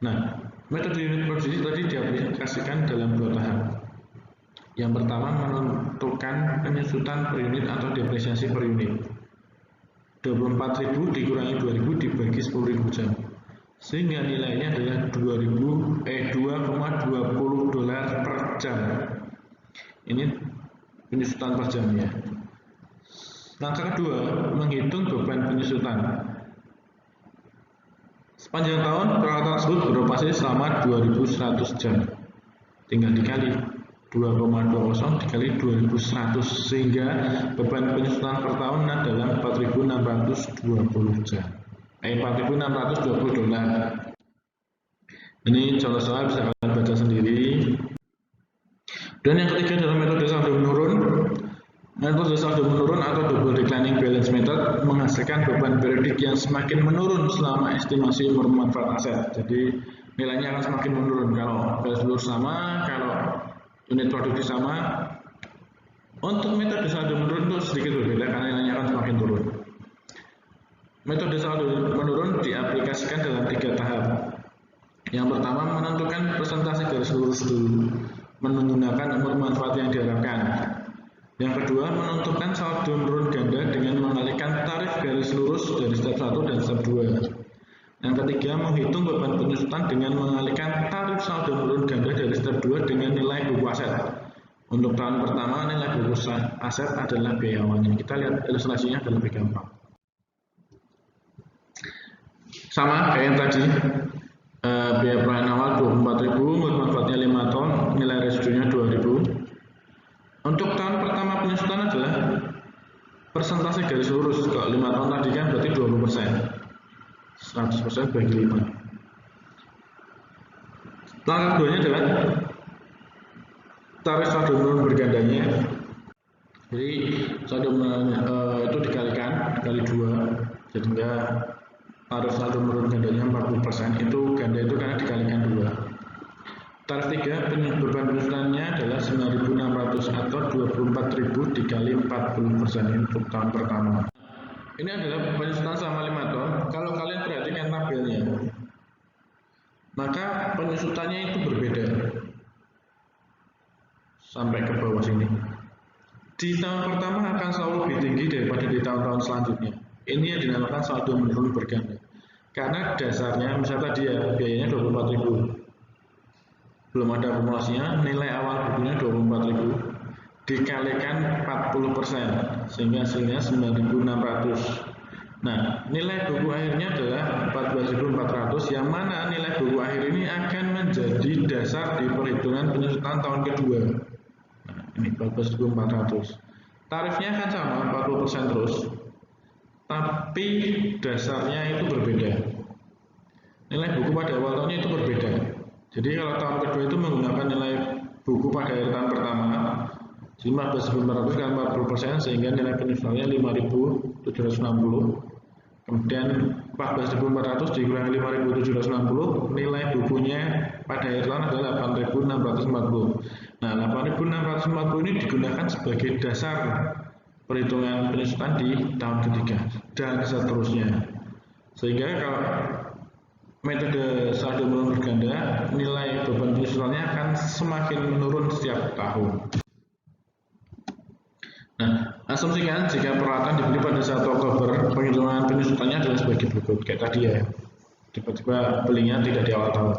Nah, metode unit produksi tadi diaplikasikan dalam 2 tahap. Yang pertama menentukan penyusutan per unit atau depresiasi per unit. 24.000 dikurangi 2.000 dibagi 10.000 jam. Sehingga nilainya adalah 2,20 dolar per jam. Ini penyusutan per jamnya. Langkah kedua, menghitung beban penyusutan. Sepanjang tahun, peralatan tersebut beroperasi selama 2.100 jam. Tinggal dikali 2,20 dikali 2.100 sehingga beban penyusutan per tahun adalah 4.620 jam. 4.620 dolar. Ini contoh soal bisa kalian baca sendiri. Dan yang ketiga adalah metode saldo menurun. Metode saldo menurun atau double declining balance method menghasilkan beban periodik yang semakin menurun selama estimasi umur manfaat aset. Jadi nilainya akan semakin menurun kalau garis lurus sama, kalau unit produksi sama. Untuk metode saldo menurun itu sedikit berbeda karena nilainya akan semakin turun. Metode saldo menurun diaplikasikan dalam 3 tahap. Yang pertama menentukan presentasi garis lurus dulu menggunakan umur manfaat yang diharapkan. Yang kedua, menentukan saldo menurun ganda dengan mengalihkan tarif garis lurus dari step 1 dan step 2. Yang ketiga, menghitung beban penyusutan dengan mengalihkan tarif saldo menurun ganda dari step 2 dengan nilai buku aset. Untuk tahun pertama nilai buku aset adalah biaya awalnya. Kita lihat ilustrasinya agar lebih gampang. Sama kayak yang tadi, biaya perolehan awal 24.000, umur manfaatnya 5 tahun, nilai residunya 2.000. Untuk tahun pertama penyusutan adalah persentase garis lurus. Kalau 5 tahun tadi kan berarti 20%. 100% bagi 5. Langkah keduanya adalah tarif saldo menurun bergandanya. Jadi saldo itu dikalikan dikali 2, sehingga tarif saldo menurun gandanya 40%. Itu ganda itu karena dikalikan 2. Tarif 3 beban penyusutannya adalah 9.600 atau 24.000 dikali 40% untuk tahun pertama. Ini adalah penyusutan selama 5 tahun. Kalau kalian perhatikan tabelnya, maka penyusutannya itu berbeda sampai ke bawah sini. Di tahun pertama akan selalu lebih tinggi daripada di tahun-tahun selanjutnya. Ini yang dinamakan saldo menurun berganda. Karena dasarnya misalnya tadi ya biayanya 24.000, belum ada akumulasinya, nilai awal bukunya 24.000 dikalikan 40%, sehingga hasilnya 9.600. Nah, nilai buku akhirnya adalah 14.400, yang mana nilai buku akhir ini akan menjadi dasar di perhitungan penyusutan tahun kedua. Nah, ini 14.400. Tarifnya akan sama, 40% terus, tapi dasarnya itu berbeda. Nilai buku pada awal tahunnya itu berbeda. Jadi kalau tahun kedua itu menggunakan nilai buku pada akhir tahun pertama, 15.400 kali 40%, sehingga nilai penyusutannya 5.760. Kemudian 14.400 dikurangi 5.760, nilai bukunya pada akhir tahun adalah 8.640. Nah, 8.640 ini digunakan sebagai dasar perhitungan penyusutan di tahun ketiga dan seterusnya. Sehingga kalau metode saldo menurun berganda, nilai beban penyusutannya akan semakin menurun setiap tahun. Nah, asumsikan jika peralatan dibeli pada 1 Oktober, penghitungan penyusutannya adalah sebagai berikut. Kayak tadi ya, tiba-tiba belinya tidak di awal tahun.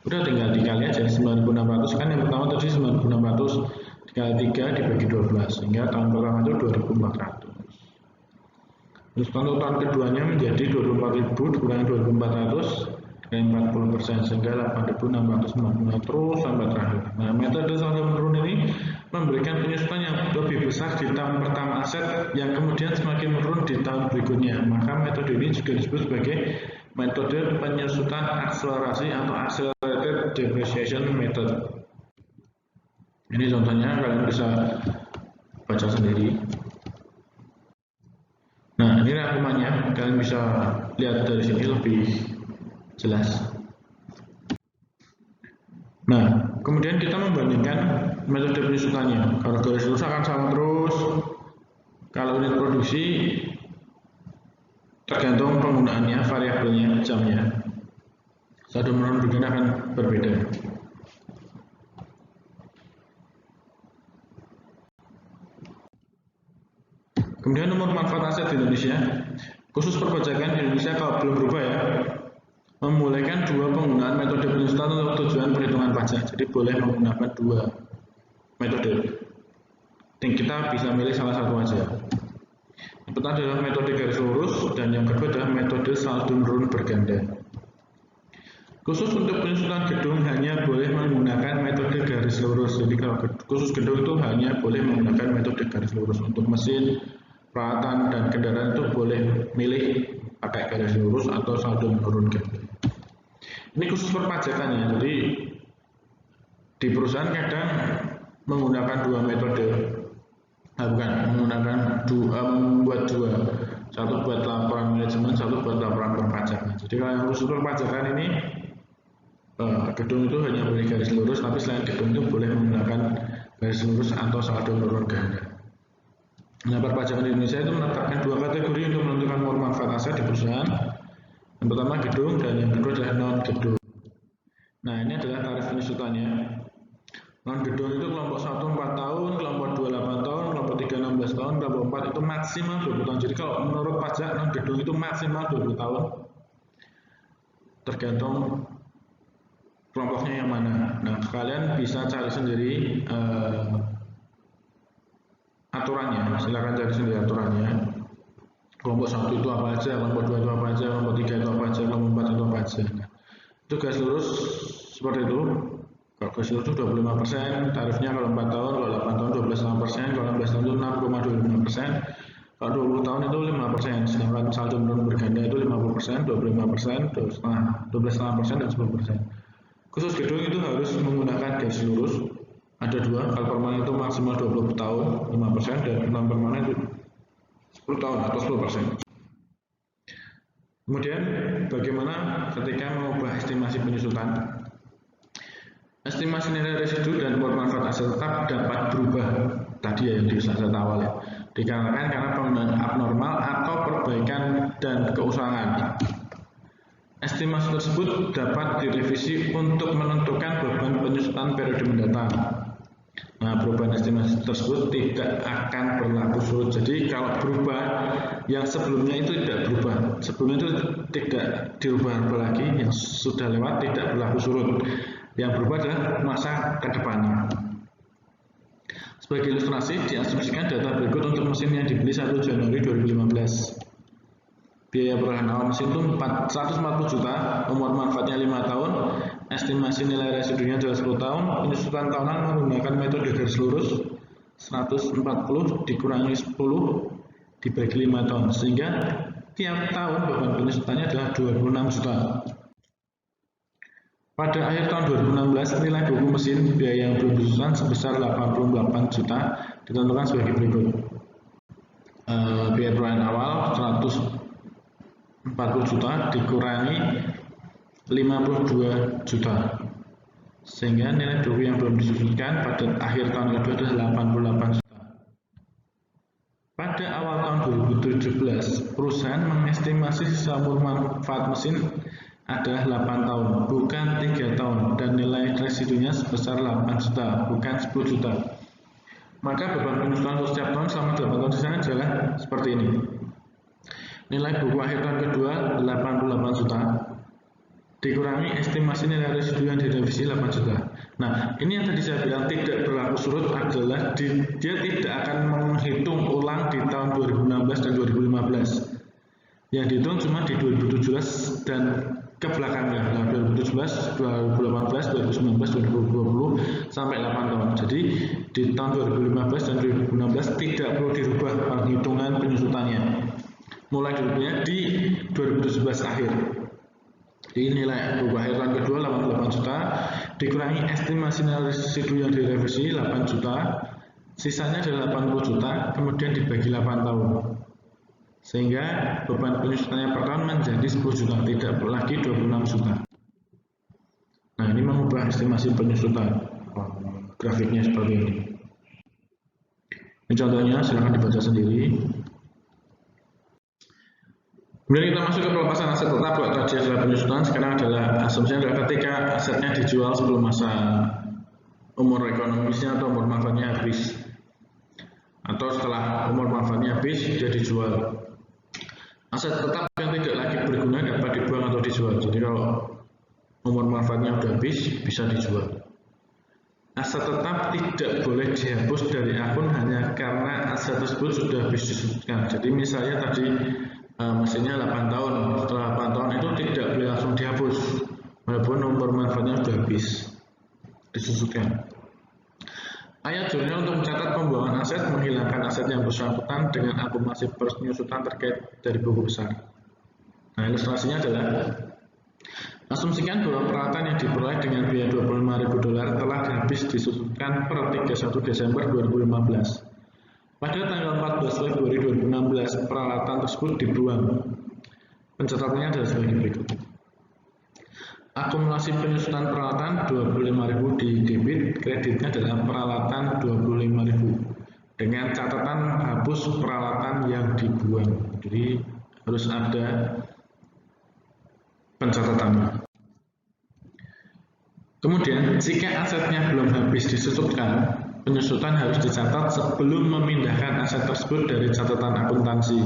Udah tinggal dikali aja, 9.600 kan yang pertama tadi 9.600 dikali 3 dibagi 12, sehingga tahun pertama itu 2.400. Terus untuk tahun keduanya menjadi 24.000 dikurangi 2.400 dengan 40%, sehingga 8.650 terus sampai terakhir. Nah, metode saldo menurun ini memberikan penyusutan yang lebih besar di tahun pertama aset yang kemudian semakin menurun di tahun berikutnya. Maka metode ini juga disebut sebagai metode penyusutan akselerasi atau accelerated depreciation method. Ini contohnya, kalian bisa baca sendiri. Nah, ini rangkumannya, kalian bisa lihat dari sini lebih jelas. Nah, kemudian kita membandingkan metode penyusutannya. Kalau garis lurus akan sama terus. Kalau unit produksi tergantung penggunaannya, variabelnya, jamnya. Saldo menurun berganda akan berbeda. Kemudian umur manfaat aset di Indonesia. Khusus perpajakan di Indonesia kalau belum berubah ya, membolehkan 2 penggunaan metode penyusutan untuk tujuan perhitungan pajak. Jadi boleh menggunakan 2 metode. Dan kita bisa milih salah satu aja. Yang pertama adalah metode garis lurus, dan yang kedua adalah metode saldo menurun berganda. Khusus untuk penyusutan gedung hanya boleh menggunakan metode garis lurus. Jadi kalau khusus gedung itu hanya boleh menggunakan metode garis lurus. Untuk mesin, peralatan, dan kendaraan itu boleh milih pakai garis lurus atau saldo menurun ganda. Ini khusus perpajakannya. Jadi di perusahaan kadang menggunakan 2 metode. Membuat 2. Satu buat laporan manajemen, satu buat laporan perpajakan. Jadi kalau yang khusus perpajakan ini, gedung itu hanya boleh garis lurus, tapi selain gedung itu boleh menggunakan garis lurus atau saldo menurun ganda. Nah, perpajakan di Indonesia itu menetapkan 2 kategori untuk menentukan umur manfaat aset di perusahaan. Yang pertama gedung, dan yang kedua adalah non gedung. Nah, ini adalah tarif penyusutannya. Non gedung itu kelompok 1 4 tahun, kelompok 2 8 tahun, kelompok 3 16 tahun, kelompok 4 itu maksimal 20 tahun. Jadi kalau menurut pajak non gedung itu maksimal 20 tahun. Tergantung kelompoknya yang mana. Nah, kalian bisa cari sendiri aturannya, silakan cari sendiri aturannya. Kelompok 1 itu apa aja, kelompok 2 itu apa aja, kelompok 3 itu apa aja, kelompok 4 itu apa aja. Nah, itu garis lurus seperti itu. Kalau garis lurus itu 25%, tarifnya kalau 4 tahun, kalau 8 tahun 12,5%, kalau 16 tahun itu 6,25%, kalau 20 tahun itu 5%, sedangkan saldo menurun berganda itu 50%, 25%, 12,5% dan 10%. Khusus gedung itu harus menggunakan garis lurus. Ada dua, kalau permanen itu maksimal 20 tahun 5% dan non permanen itu 10 tahun atau 10%. Kemudian bagaimana ketika mengubah estimasi penyusutan? Estimasi nilai residu dan pemanfaatan aset tetap dapat berubah tadi ya yang di slide awal ya, dikarenakan karena penggunaan abnormal atau perbaikan dan keusangan. Estimasi tersebut dapat direvisi untuk menentukan beban penyusutan periode mendatang. Nah, perubahan estimasi tersebut tidak akan berlaku surut. Jadi kalau berubah, yang sebelumnya itu tidak berubah, sebelumnya itu tidak dirubah lagi, yang sudah lewat tidak berlaku surut. Yang berubah adalah masa ke depannya. Sebagai ilustrasi, diasumsikan data berikut untuk mesin yang dibeli 1 Januari 2015. Biaya perolehan awal mesin itu 140 juta, umur manfaatnya 5 tahun, estimasi nilai residunya adalah 10 tahun, penyusutan tahunan menggunakan metode garis lurus 140 dikurangi 10 dibagi 5 tahun, sehingga tiap tahun beban penyusutannya adalah 26 juta. Pada akhir tahun 2016, nilai buku mesin biaya yang belum disusutan sebesar 88 juta ditentukan sebagai berikut. Biaya perolehan awal 140 juta dikurangi 52 juta, sehingga nilai buku yang belum disusutkan pada akhir tahun kedua adalah 88 juta. Pada awal tahun 2017, perusahaan mengestimasi sisa umur manfaat mesin adalah 8 tahun, bukan 3 tahun, dan nilai residunya sebesar 8 juta, bukan 10 juta. Maka beban penyusutan untuk setiap tahun selama 8 tahun sisanya adalah seperti ini. Nilai buku akhir tahun kedua 88 juta dikurangi estimasi nilai residu yang direvisi 8 juta. Nah, ini yang tadi saya bilang tidak berlaku surut adalah dia tidak akan menghitung ulang di tahun 2016 dan 2015. Yang dihitung cuma di 2017 dan ke belakangnya, nah, 2017, 2018, 2019, 2020 sampai 8 tahun. Jadi di tahun 2015 dan 2016 tidak perlu dirubah penghitungan penyusutannya. Mulai dirubahnya di 2017 akhir. Di nilai buku akhir tahun kedua 88 juta dikurangi estimasi nilai residu yang direvisi 8 juta, sisanya adalah 80 juta, kemudian dibagi 8 tahun. Sehingga beban penyusutannya per tahun menjadi 10 juta, tidak lagi 26 juta. Nah, ini mengubah estimasi penyusutan. Grafiknya seperti ini. Ini contohnya, silahkan dibaca sendiri. Kemudian kita masuk ke pelepasan aset tetap. Tadi adalah penyusutan, sekarang adalah asumsinya adalah ketika asetnya dijual sebelum masa umur ekonomisnya atau umur manfaatnya habis, atau setelah umur manfaatnya habis dia dijual. Aset tetap yang tidak lagi berguna dapat dibuang atau dijual. Jadi kalau umur manfaatnya sudah habis bisa dijual. Aset tetap tidak boleh dihapus dari akun hanya karena aset tersebut sudah habis disusutkan. Jadi misalnya tadi mesinnya 8 tahun, setelah 8 tahun itu tidak boleh langsung dihapus walaupun umur manfaatnya sudah habis disusutkan. Ayat jurnal untuk mencatat pembuangan aset, menghilangkan aset yang bersangkutan dengan akumulasi penyusutan terkait dari buku besar. Nah, ilustrasinya adalah asumsikan bahwa peralatan yang diperoleh dengan biaya $25.000 telah habis disusutkan per 31 Desember 2015. Pada tanggal 14 Februari 2016, peralatan tersebut dibuang. Pencatatannya adalah sebagai berikut. Akumulasi penyusutan peralatan 25.000 di debit, kreditnya adalah peralatan 25.000 dengan catatan hapus peralatan yang dibuang. Jadi harus ada pencatatannya. Kemudian jika asetnya belum habis disusutkan, penyusutan harus dicatat sebelum memindahkan aset tersebut dari catatan akuntansi.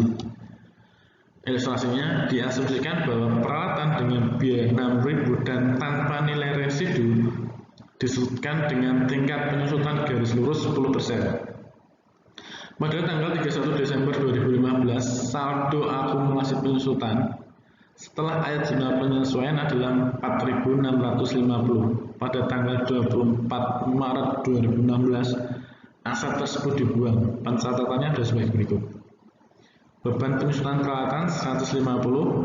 Ilustrasinya diasumsikan bahwa peralatan dengan biaya 6.000 dan tanpa nilai residu disebutkan dengan tingkat penyusutan garis lurus 10%. Pada tanggal 31 Desember 2015, saldo akumulasi penyusutan setelah ayat jurnal penyesuaian adalah 4.650. Pada tanggal 24 Maret 2016, aset tersebut dibuang. Pencatatannya ada sebagai berikut. Beban penyusutan peralatan 150,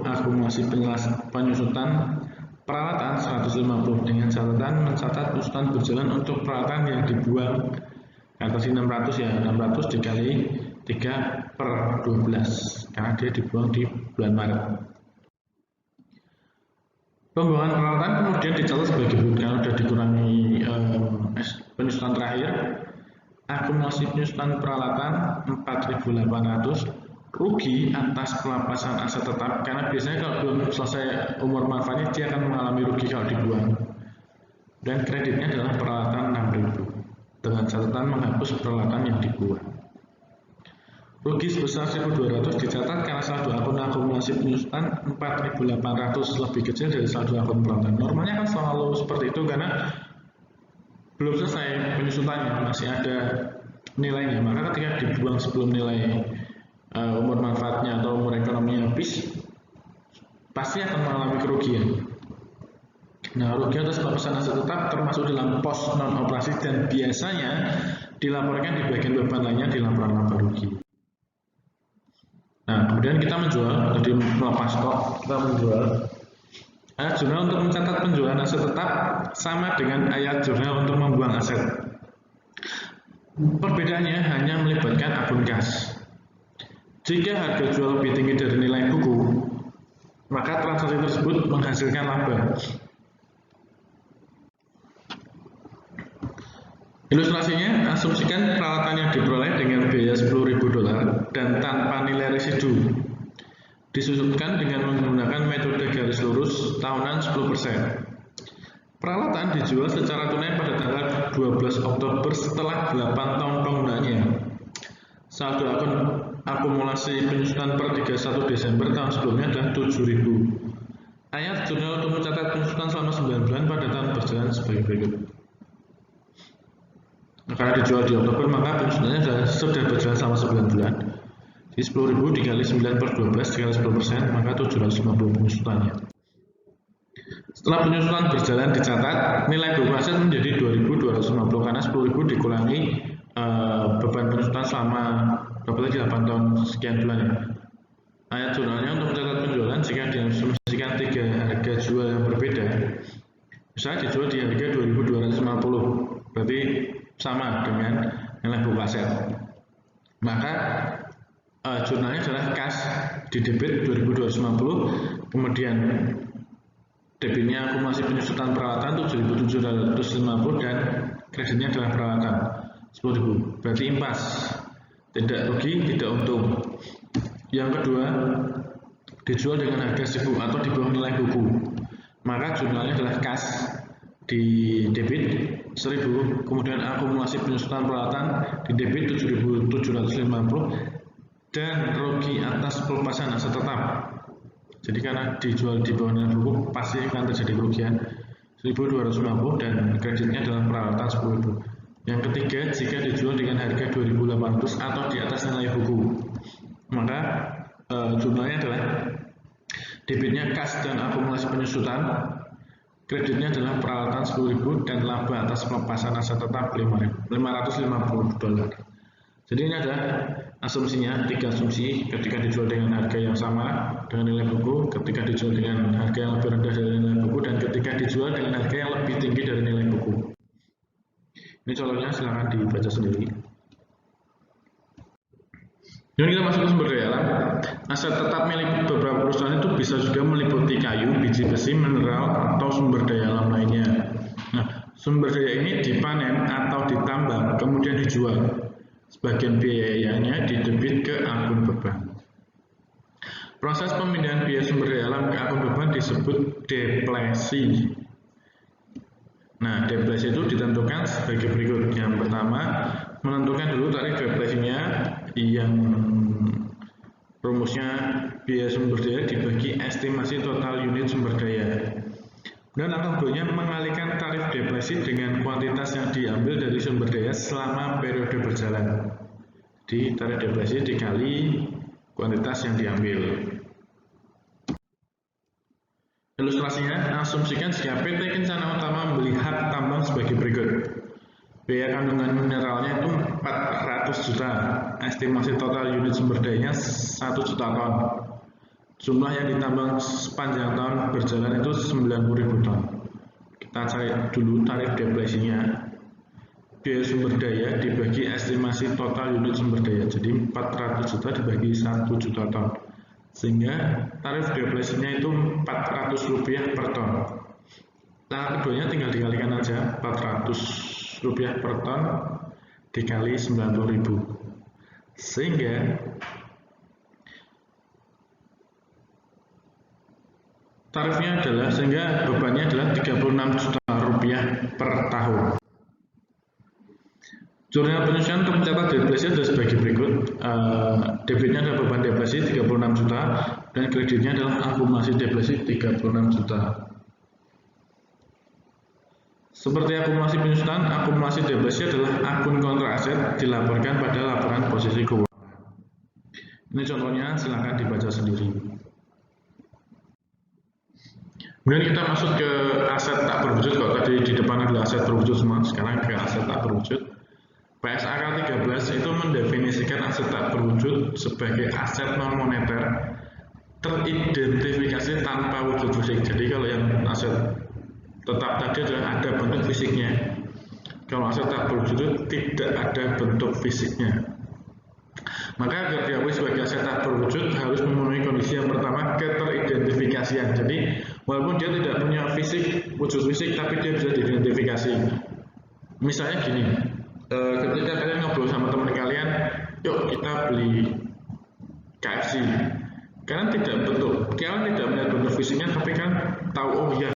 akumulasi penyusutan peralatan 150 dengan catatan mencatat penyusutan berjalan untuk peralatan yang dibuang. Kata 600 ya, 600 dikali 3/12 karena dia dibuang di bulan Maret. Pembuangan peralatan kemudian dicatat sebagai berikut karena sudah dikurangi penyusutan terakhir. Akumulasi penyusutan peralatan 4.800, rugi atas pelepasan aset tetap karena biasanya kalau belum selesai umur manfaatnya dia akan mengalami rugi kalau dibuang. Dan kreditnya adalah peralatan 6.000 dengan catatan menghapus peralatan yang dibuang. Rugi sebesar 1.200 dicatat karena saldo akun akumulasi penyusutan 4.800 lebih kecil dari saldo akun peralatan. Normalnya kan selalu seperti itu karena belum selesai penyusutannya, masih ada nilainya. Maka ketika dibuang sebelum nilai umur manfaatnya atau umur ekonominya habis, pasti akan mengalami kerugian. Nah, rugi atas pelepasan aset tetap termasuk dalam pos non-operasi dan biasanya dilaporkan di bagian beban lainnya di laporan laba rugi. Nah, kemudian kita menjual, jadi melepas stok, kita menjual. Ayat jurnal untuk mencatat penjualan aset tetap sama dengan ayat jurnal untuk membuang aset. Perbedaannya hanya melibatkan akun kas. Jika harga jual lebih tinggi dari nilai buku, maka transaksi tersebut menghasilkan laba. Ilustrasinya, asumsikan peralatan yang diperoleh dengan biaya $10.000 dan tanpa nilai residu. Disusutkan dengan menggunakan metode garis lurus tahunan 10%. Peralatan dijual secara tunai pada tanggal 12 Oktober setelah 8 tahun penggunaannya. Saldo akun akumulasi penyusutan per 31 Desember tahun sebelumnya adalah 7.000. Ayat jurnal untuk mencatat penyusutan selama 9 bulan pada tahun berjalan sebagai berikut. Karena dijual di Oktober, maka penyusutannya sudah berjalan selama 9 bulan. Jadi 10.000 dikali 9/12 dikali 10%, maka 750 penyusutannya. Setelah penyusutan berjalan dicatat, nilai buku aset menjadi 2.250 karena 10.000 dikurangi beban penyusutan selama 8 tahun sekian bulan ya. Ayat jurnalnya untuk mencatat penjualan jika diasumsikan 3 harga jual yang berbeda. Misalnya dijual di harga 2.250, berarti sama dengan nilai buku aset. Maka jurnalnya adalah kas di debit 2.250, kemudian debitnya akumulasi penyusutan peralatan 7.750 dan kreditnya adalah peralatan 10.000. Berarti impas, tidak rugi, tidak untung. Yang kedua, dijual dengan harga 1.000 atau di bawah nilai buku. Maka jurnalnya adalah kas di debit 1.000, kemudian akumulasi penyusutan peralatan di debit 7.750 dan rugi atas pelepasan aset tetap. Jadi karena dijual di bawah nilai buku pasti akan terjadi kerugian 1.250 dan kreditnya adalah peralatan 10.000. Yang ketiga, jika dijual dengan harga 2.800 atau di atas nilai buku, maka jurnalnya adalah debitnya kas dan akumulasi penyusutan, kreditnya adalah peralatan 10.000 dan laba atas pelepasan aset tetap $550. Jadi ini adalah asumsinya, 3 asumsi ketika dijual dengan harga yang sama dengan nilai buku, ketika dijual dengan harga yang lebih rendah dari nilai buku, dan ketika dijual dengan harga yang lebih tinggi dari nilai buku. Ini contohnya, silahkan dibaca sendiri. Kemudian kita masuk ke sumber daya alam. Aset tetap milik beberapa perusahaan itu bisa juga meliputi kayu, biji besi, mineral, atau sumber daya alam lainnya. Nah, sumber daya ini dipanen atau ditambang, kemudian dijual. Sebagian biayanya didebit ke akun beban. Proses pemindahan biaya sumber daya alam ke akun beban disebut depresi. Nah, depresi itu ditentukan sebagai berikut. Yang pertama, menentukan dulu tarif depresinya yang Rumusnya biaya sumber daya dibagi estimasi total unit sumber daya. Dan atau B-nya mengalihkan tarif depresi dengan kuantitas yang diambil dari sumber daya selama periode berjalan. Di tarif depresi dikali kuantitas yang diambil. Ilustrasinya, asumsikan jika PT Kencana Utama membeli hak tambang sebagai berikut. Biaya kandungan mineralnya itu 400 juta, estimasi total unit sumber dayanya 1 juta ton. Jumlah yang ditambang sepanjang tahun berjalan itu 90.000 ton. Kita cari dulu tarif depresinya. Biaya sumber daya dibagi estimasi total unit sumber daya. Jadi 400 juta dibagi 1 juta ton. Sehingga tarif depresinya itu Rp400 per ton. Nah, keduanya tinggal dikalikan aja, Rp400 per ton dikali 90.000. Sehingga tarifnya adalah, sehingga bebannya adalah Rp36 juta per tahun. Jurnal penyusunan untuk mencatat depresi adalah sebagai berikut. Debitnya adalah beban depresi 36 juta dan kreditnya adalah akumulasi depresi 36 juta. Seperti akumulasi penyusunan, akumulasi depresi adalah akun kontra aset dilaporkan pada laporan posisi keuangan. Ini contohnya, silakan dibaca sendiri. Kemudian kita masuk ke aset tak berwujud. Kalau tadi di depan adalah aset berwujud semua, sekarang ke aset tak berwujud. PSAK 13 itu mendefinisikan aset tak berwujud sebagai aset non moneter teridentifikasi tanpa wujud fisik. Jadi kalau yang aset tetap tadi adalah ada bentuk fisiknya. Kalau aset tak berwujud itu tidak ada bentuk fisiknya. Maka agar diakui sebagai aset tak berwujud harus memenuhi kondisi yang pertama, keteridentifikasian. Jadi walaupun dia tidak punya fisik, wujud fisik, tapi dia bisa diidentifikasi. Misalnya gini, ketika kalian ngobrol sama teman kalian, yuk kita beli KFC. Kalian tidak melihat bentuk fisiknya, tapi kan tahu, oh ya.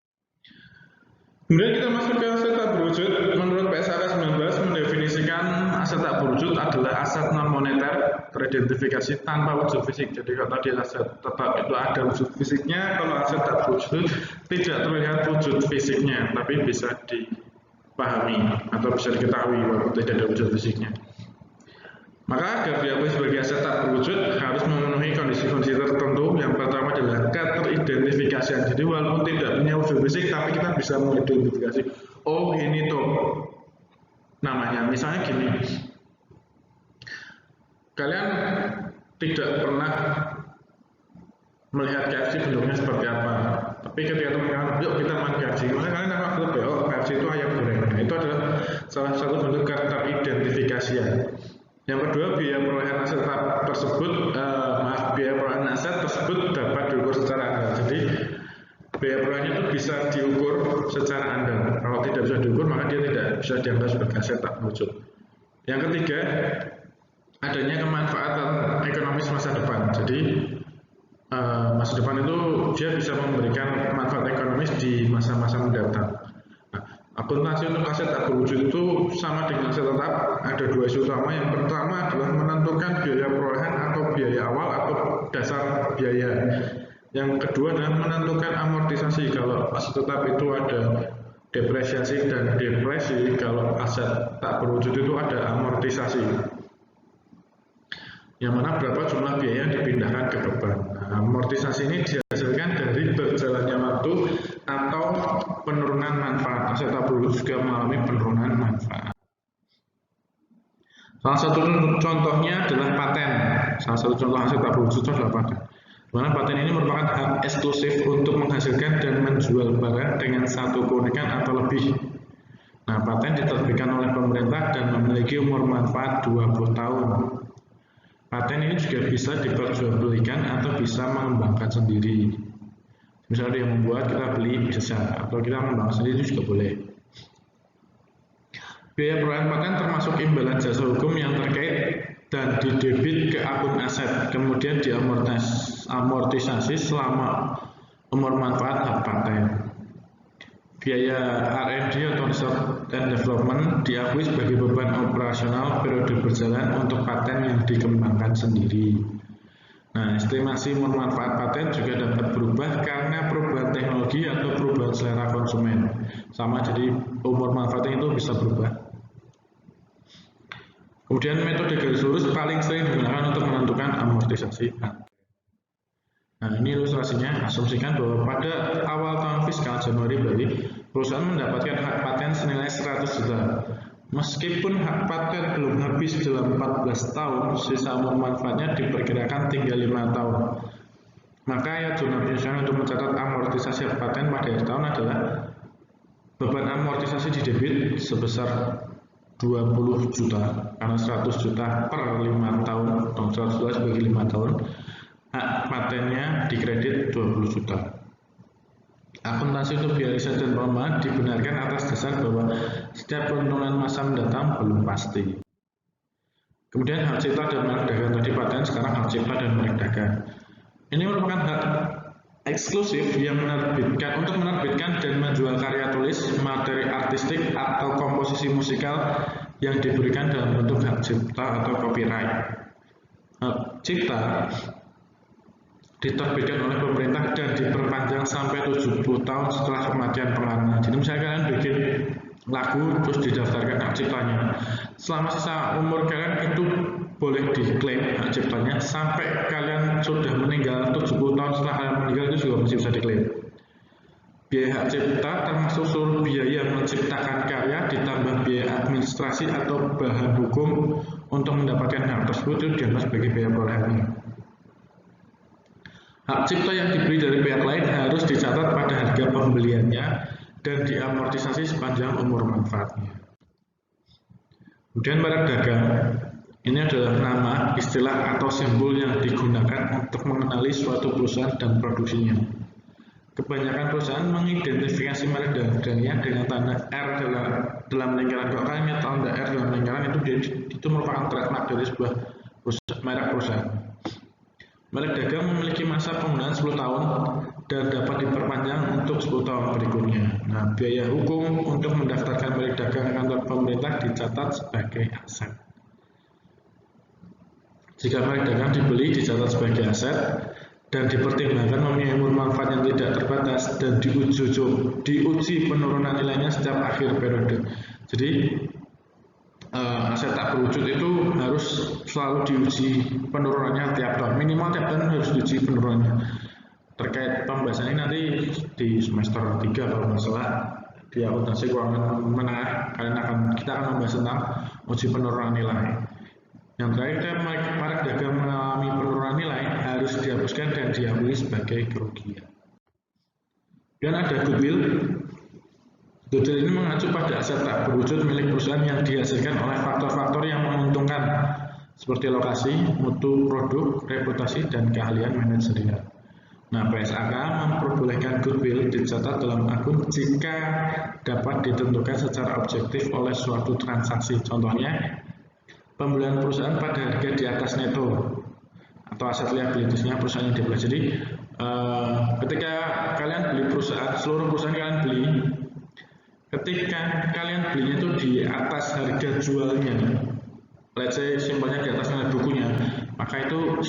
Kemudian kita masuk ke aset tak berwujud. Menurut PSAK 19 mendefinisikan aset tak berwujud adalah aset non moneter teridentifikasi tanpa wujud fisik. Jadi kalau tadi aset tetap itu ada wujud fisiknya, kalau aset tak berwujud tidak terlihat wujud fisiknya, tapi bisa dipahami atau bisa diketahui walaupun tidak ada wujud fisiknya. Maka agar diakui sebagai aset tak berwujud harus memenuhi kondisi-kondisi tertentu. Yang pertama adalah keteridentifikasian. Jadi walaupun tidak punya wujud fisik, tapi kita bisa mengidentifikasi. Oh ini tuh namanya. Misalnya gini, kalian tidak pernah melihat KFC bentuknya seperti apa. Tapi ketika teman kalian, yuk kita makan KFC, maka kalian akan tahu, oh KFC itu ayam goreng. Nah, itu adalah salah satu bentuk keteridentifikasian. Yang kedua, biaya perolehan aset tersebut, biaya perolehan aset tersebut dapat diukur secara andal. Jadi biaya perolehannya itu bisa diukur secara andal. Kalau tidak bisa diukur, maka dia tidak bisa dianggap sebagai aset tak berwujud. Yang ketiga, adanya kemanfaatan ekonomis masa depan. Jadi masa depan itu dia bisa memberikan manfaat ekonomis di masa-masa mendatang. Akuntansi untuk aset tak berwujud itu sama dengan aset tetap, ada dua isu utama. Yang pertama adalah menentukan biaya perolehan atau biaya awal atau dasar biaya. Yang kedua adalah menentukan amortisasi. Kalau aset tetap itu ada depresiasi dan depresi, kalau aset tak berwujud itu ada amortisasi. Yang mana berapa jumlah biaya yang dipindahkan ke beban. Nah, amortisasi ini dihasilkan dari berjalannya waktu atau penurunan manfaat. Aset tak berwujud juga mengalami penurunan manfaat. Salah satu contohnya adalah paten. Salah satu contoh aset tak berwujud adalah paten. Dimana paten ini merupakan hak eksklusif untuk menghasilkan dan menjual barang dengan satu keunikan atau lebih. Nah, paten diterbitkan oleh pemerintah dan memiliki umur manfaat 20 tahun. Paten ini juga bisa diperjualbelikan atau bisa mengembangkan sendiri. Misalnya dia membuat, kita beli bisa, atau kita mengembangkan sendiri juga boleh. Biaya perolehan paten termasuk imbalan jasa hukum yang terkait dan didebit ke akun aset, kemudian diamortisasi selama umur manfaat hak paten. Biaya R&D atau Research and Development diakui sebagai beban operasional periode berjalan untuk paten yang dikembangkan sendiri. Nah, estimasi umur manfaat paten juga dapat berubah karena perubahan teknologi atau perubahan selera konsumen. Sama, jadi umur manfaatnya itu bisa berubah. Kemudian metode garis lurus paling sering digunakan untuk menentukan amortisasi paten. Nah, ini ilustrasinya. Asumsikan bahwa pada awal tahun fiskal Januari Bali, perusahaan mendapatkan hak paten senilai 100 juta. Meskipun hak paten belum habis dalam 14 tahun, sisa umur manfaatnya diperkirakan tinggal 5 tahun. Maka ayat zona penyusunan untuk mencatat amortisasi hak paten pada akhir tahun adalah beban amortisasi di debit sebesar 20 juta, karena 100 juta per 5 tahun, 100 juta sebagai 5 tahun, hak patennya dikredit 20 juta. Akuntansi untuk biaya riset dan pengembangan dibenarkan atas dasar bahwa setiap penurunan masa mendatang belum pasti. Kemudian hak cipta dan merek dagang tadi paten, sekarang hak cipta dan merek dagang. Ini merupakan hak eksklusif yang untuk menerbitkan dan menjual karya tulis, materi artistik atau komposisi musikal yang diberikan dalam bentuk hak cipta atau copyright. Hak cipta diterbitkan oleh pemerintah dan diperpanjang sampai 70 tahun setelah kematian pengarang. Jadi misalnya kalian bikin lagu terus didaftarkan hak ciptanya, selama sisa umur kalian itu boleh diklaim hak ciptanya sampai kalian sudah meninggal. 70 tahun setelah kalian meninggal itu juga masih bisa diklaim. Biaya hak cipta termasuk seluruh biaya menciptakan karya ditambah biaya administrasi atau bahan hukum untuk mendapatkan hak tersebut itu dianggap sebagai biaya perolehan. Hak cipta yang dibeli dari pihak lain harus dicatat pada harga pembeliannya dan diamortisasi sepanjang umur manfaatnya. Kemudian merek dagang, ini adalah nama, istilah atau simbol yang digunakan untuk mengenali suatu perusahaan dan produksinya. Kebanyakan perusahaan mengidentifikasi merek dagangnya dengan tanda R dalam lingkaran. Kalau kalian lihat tanda R dalam lingkaran itu merupakan trademark dari sebuah merek perusahaan. Merek dagang memiliki masa penggunaan 10 tahun dan dapat diperpanjang untuk 10 tahun berikutnya. Nah, biaya hukum untuk mendaftarkan merek dagang ke kantor pemerintah dicatat sebagai aset. Jika merek dagang dibeli dicatat sebagai aset dan dipertimbangkan mempunyai umur manfaat yang tidak terbatas dan diuji penurunan nilainya setiap akhir periode. Jadi aset tak berwujud itu harus selalu diuji penurunannya tiap tahun, minimal tiap tahun harus diuji penurunannya. Terkait pembahasan ini nanti di semester 3 kalau nggak salah di akuntansi keuangan menengah kita akan membahas tentang uji penurunan nilai. Yang terakhir, merek dagang mengalami penurunan nilai harus dihapuskan dan diakui sebagai kerugian. Dan ada goodwill. Goodwill ini mengacu pada aset tak berwujud milik perusahaan yang dihasilkan oleh faktor-faktor yang menguntungkan seperti lokasi, mutu produk, reputasi, dan keahlian manajerial. Nah, PSAK memperbolehkan goodwill dicatat dalam akun jika dapat ditentukan secara objektif oleh suatu transaksi. Contohnya, pembelian perusahaan pada harga di atas neto atau aset liabilitasnya perusahaan yang dibeli. Jadi, ketika kalian beli perusahaan, seluruh perusahaan kalian beli, ketika kalian belinya itu di atas harga jualnya, let's say simpelnya di atas nilai bukunya, maka itu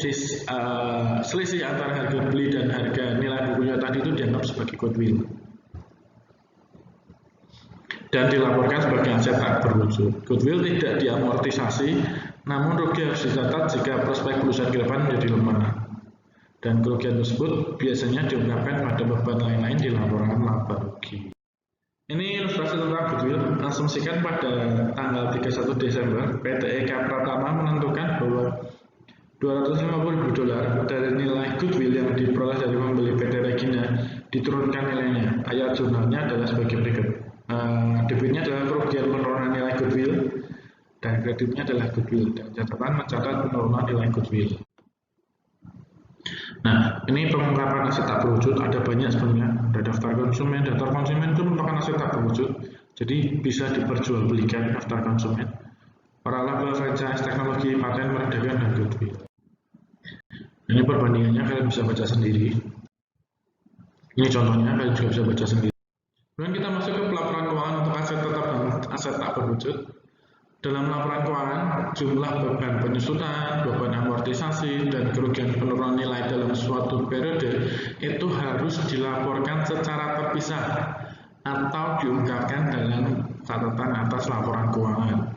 selisih antara harga beli dan harga nilai bukunya tadi itu dianggap sebagai goodwill dan dilaporkan sebagai aset tak berwujud. Goodwill tidak diamortisasi, namun rugi harus dicatat jika prospek perusahaan ke depan menjadi lemah. Dan kerugian tersebut biasanya diungkapkan pada beban lain-lain di laporan laba rugi. Ini ilustrasi tentang goodwill. Asumsikan pada tanggal 31 Desember, PT Eka Pratama menentukan bahwa $250.000 dari nilai goodwill yang diperoleh dari pembeli PT Regina diturunkan nilainya. Ayat jurnalnya adalah sebagai berikut. Debitnya adalah kerugian penurunan nilai goodwill dan kreditnya adalah goodwill, dan catatan mencatat penurunan nilai goodwill. Nah, ini pengungkapan aset tak berwujud ada banyak sebenarnya. Ada daftar konsumen itu merupakan aset tak berwujud, jadi bisa diperjualbelikan daftar konsumen. Para laba, franchise, teknologi, paten, merek dagang, dan goodwill. Ini perbandingannya kalian bisa baca sendiri. Ini contohnya kalian juga bisa baca sendiri. Kemudian kita masuk ke pelaporan keuangan untuk aset tetap dan aset tak berwujud. Dalam laporan keuangan, jumlah beban penyusutan, beban amortisasi, dan kerugian penurunan nilai dalam suatu periode itu harus dilaporkan secara terpisah atau diungkapkan dalam catatan atas laporan keuangan.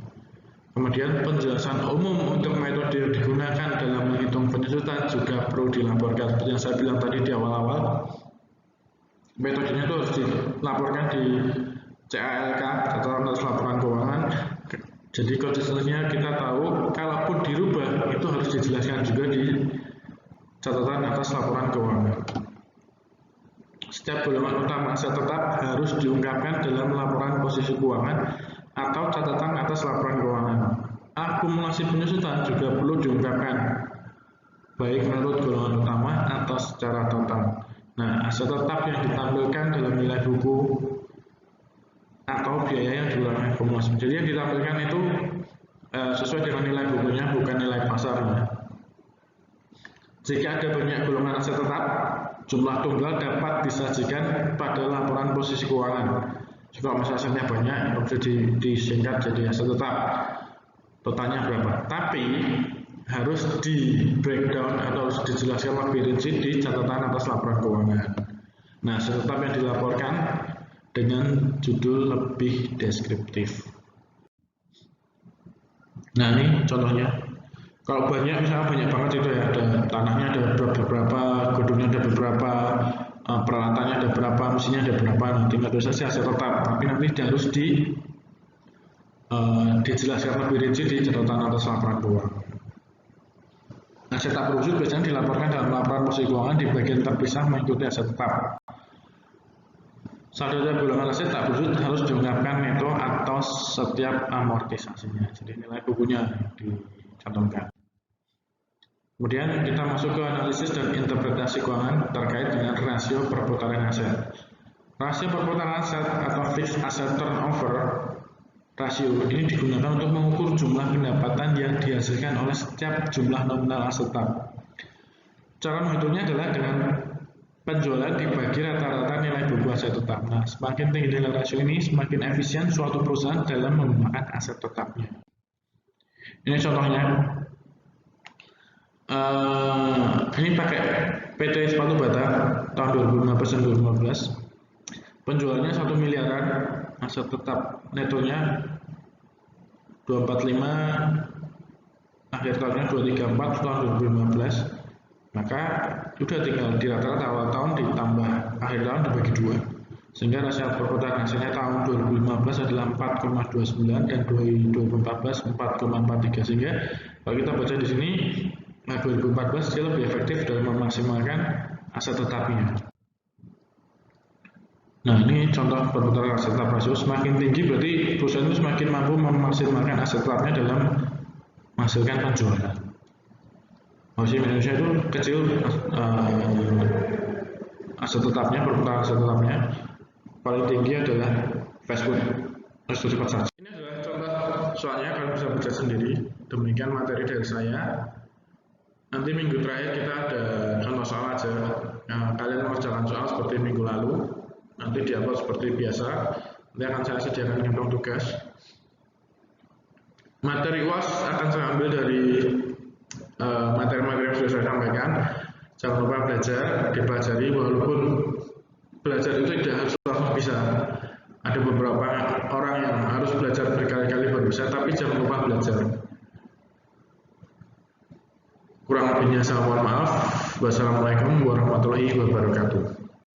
Kemudian penjelasan umum untuk metode yang digunakan dalam menghitung penyusutan juga perlu dilaporkan. Seperti yang saya bilang tadi di awal-awal, metodenya itu harus dilaporkan di CALK, catatan atas laporan keuangan. Jadi konsistensinya kita tahu, kalaupun dirubah itu harus dijelaskan juga di catatan atas laporan keuangan. Setiap golongan utama aset tetap harus diungkapkan dalam laporan posisi keuangan atau catatan atas laporan keuangan. Akumulasi penyusutan juga perlu diungkapkan, baik menurut golongan utama atau secara total. Nah, aset tetap yang ditampilkan dalam nilai buku atau biaya yang diulangi akumulasi. Jadi yang ditampilkan itu sesuai dengan nilai bukunya, bukan nilai pasarnya. Jika ada banyak golongan aset tetap, jumlah tunggal dapat disajikan pada laporan posisi keuangan. Jika asetnya banyak, bisa disingkat jadi aset tetap. Totalnya berapa? Tapi harus di breakdown atau harus dijelaskan lebih rinci di catatan atas laporan keuangan. Nah, aset tetap yang dilaporkan dengan judul lebih deskriptif. Nah, ini contohnya. Kalau banyak, misalnya banyak banget itu ya, ada tanahnya ada beberapa, gedungnya ada beberapa, peralatannya ada berapa, mesinnya ada berapa, nanti tinggal saja aset tetap. Tapi nanti harus dijelaskan lebih rinci di catatan atas laporan keuangan. Aset tak berwujud biasanya dilaporkan dalam laporan posisi keuangan di bagian terpisah mengikuti aset tetap. Saldo golongan aset tak berwujud harus diungkapkan neto atau setiap amortisasinya. Jadi nilai bukunya dicantumkan. Kemudian kita masuk ke analisis dan interpretasi keuangan terkait dengan rasio perputaran aset. Rasio perputaran aset atau fixed asset turnover rasio ini digunakan untuk mengukur jumlah pendapatan yang dihasilkan oleh setiap jumlah nominal aset tetap. Cara menghitungnya adalah dengan penjualan dibagi rata-rata nilai buku aset tetap. Nah, semakin tinggi nilai rasio ini, semakin efisien suatu perusahaan dalam menggunakan aset tetapnya. Ini contohnya. Ini pakai PT Sepatu Bata tahun 2015 dan 2015. Penjualannya 1 miliaran, aset tetap netonya 245, akhir tahunnya 234 tahun 2015. Maka sudah tinggal di rata-rata awal tahun ditambah akhir tahun dibagi 2, sehingga rasio perputaran asetnya tahun 2015 adalah 4,29 dan 2014 4,43. Sehingga kalau kita baca di sini, 2014 dia lebih efektif dalam memaksimalkan aset tetapnya. Nah, ini contoh perputaran aset tetap rasio. Semakin tinggi berarti perusahaan itu semakin mampu memaksimalkan aset tetapnya dalam menghasilkan penjualan. Posisi Indonesia itu kecil aset tetapnya, perputaran aset tetapnya. Paling tinggi adalah fast food, resto cepat saji. Ini adalah contoh soalnya, kalian bisa baca sendiri. Demikian materi dari saya. Nanti minggu terakhir kita ada contoh soal aja. Nah, kalian mengerjakan soal seperti minggu lalu, nanti diupload seperti biasa. Nanti akan saya sediakan kantong tugas. Materi UAS akan saya ambil dari materi-materi yang sudah saya sampaikan. Jangan lupa belajar, dipelajari. Walaupun belajar itu tidak harus langsung bisa. Ada beberapa orang yang harus belajar berkali-kali baru bisa, tapi jangan lupa belajar. Kurang lebihnya saya mohon maaf. Wassalamualaikum warahmatullahi wabarakatuh.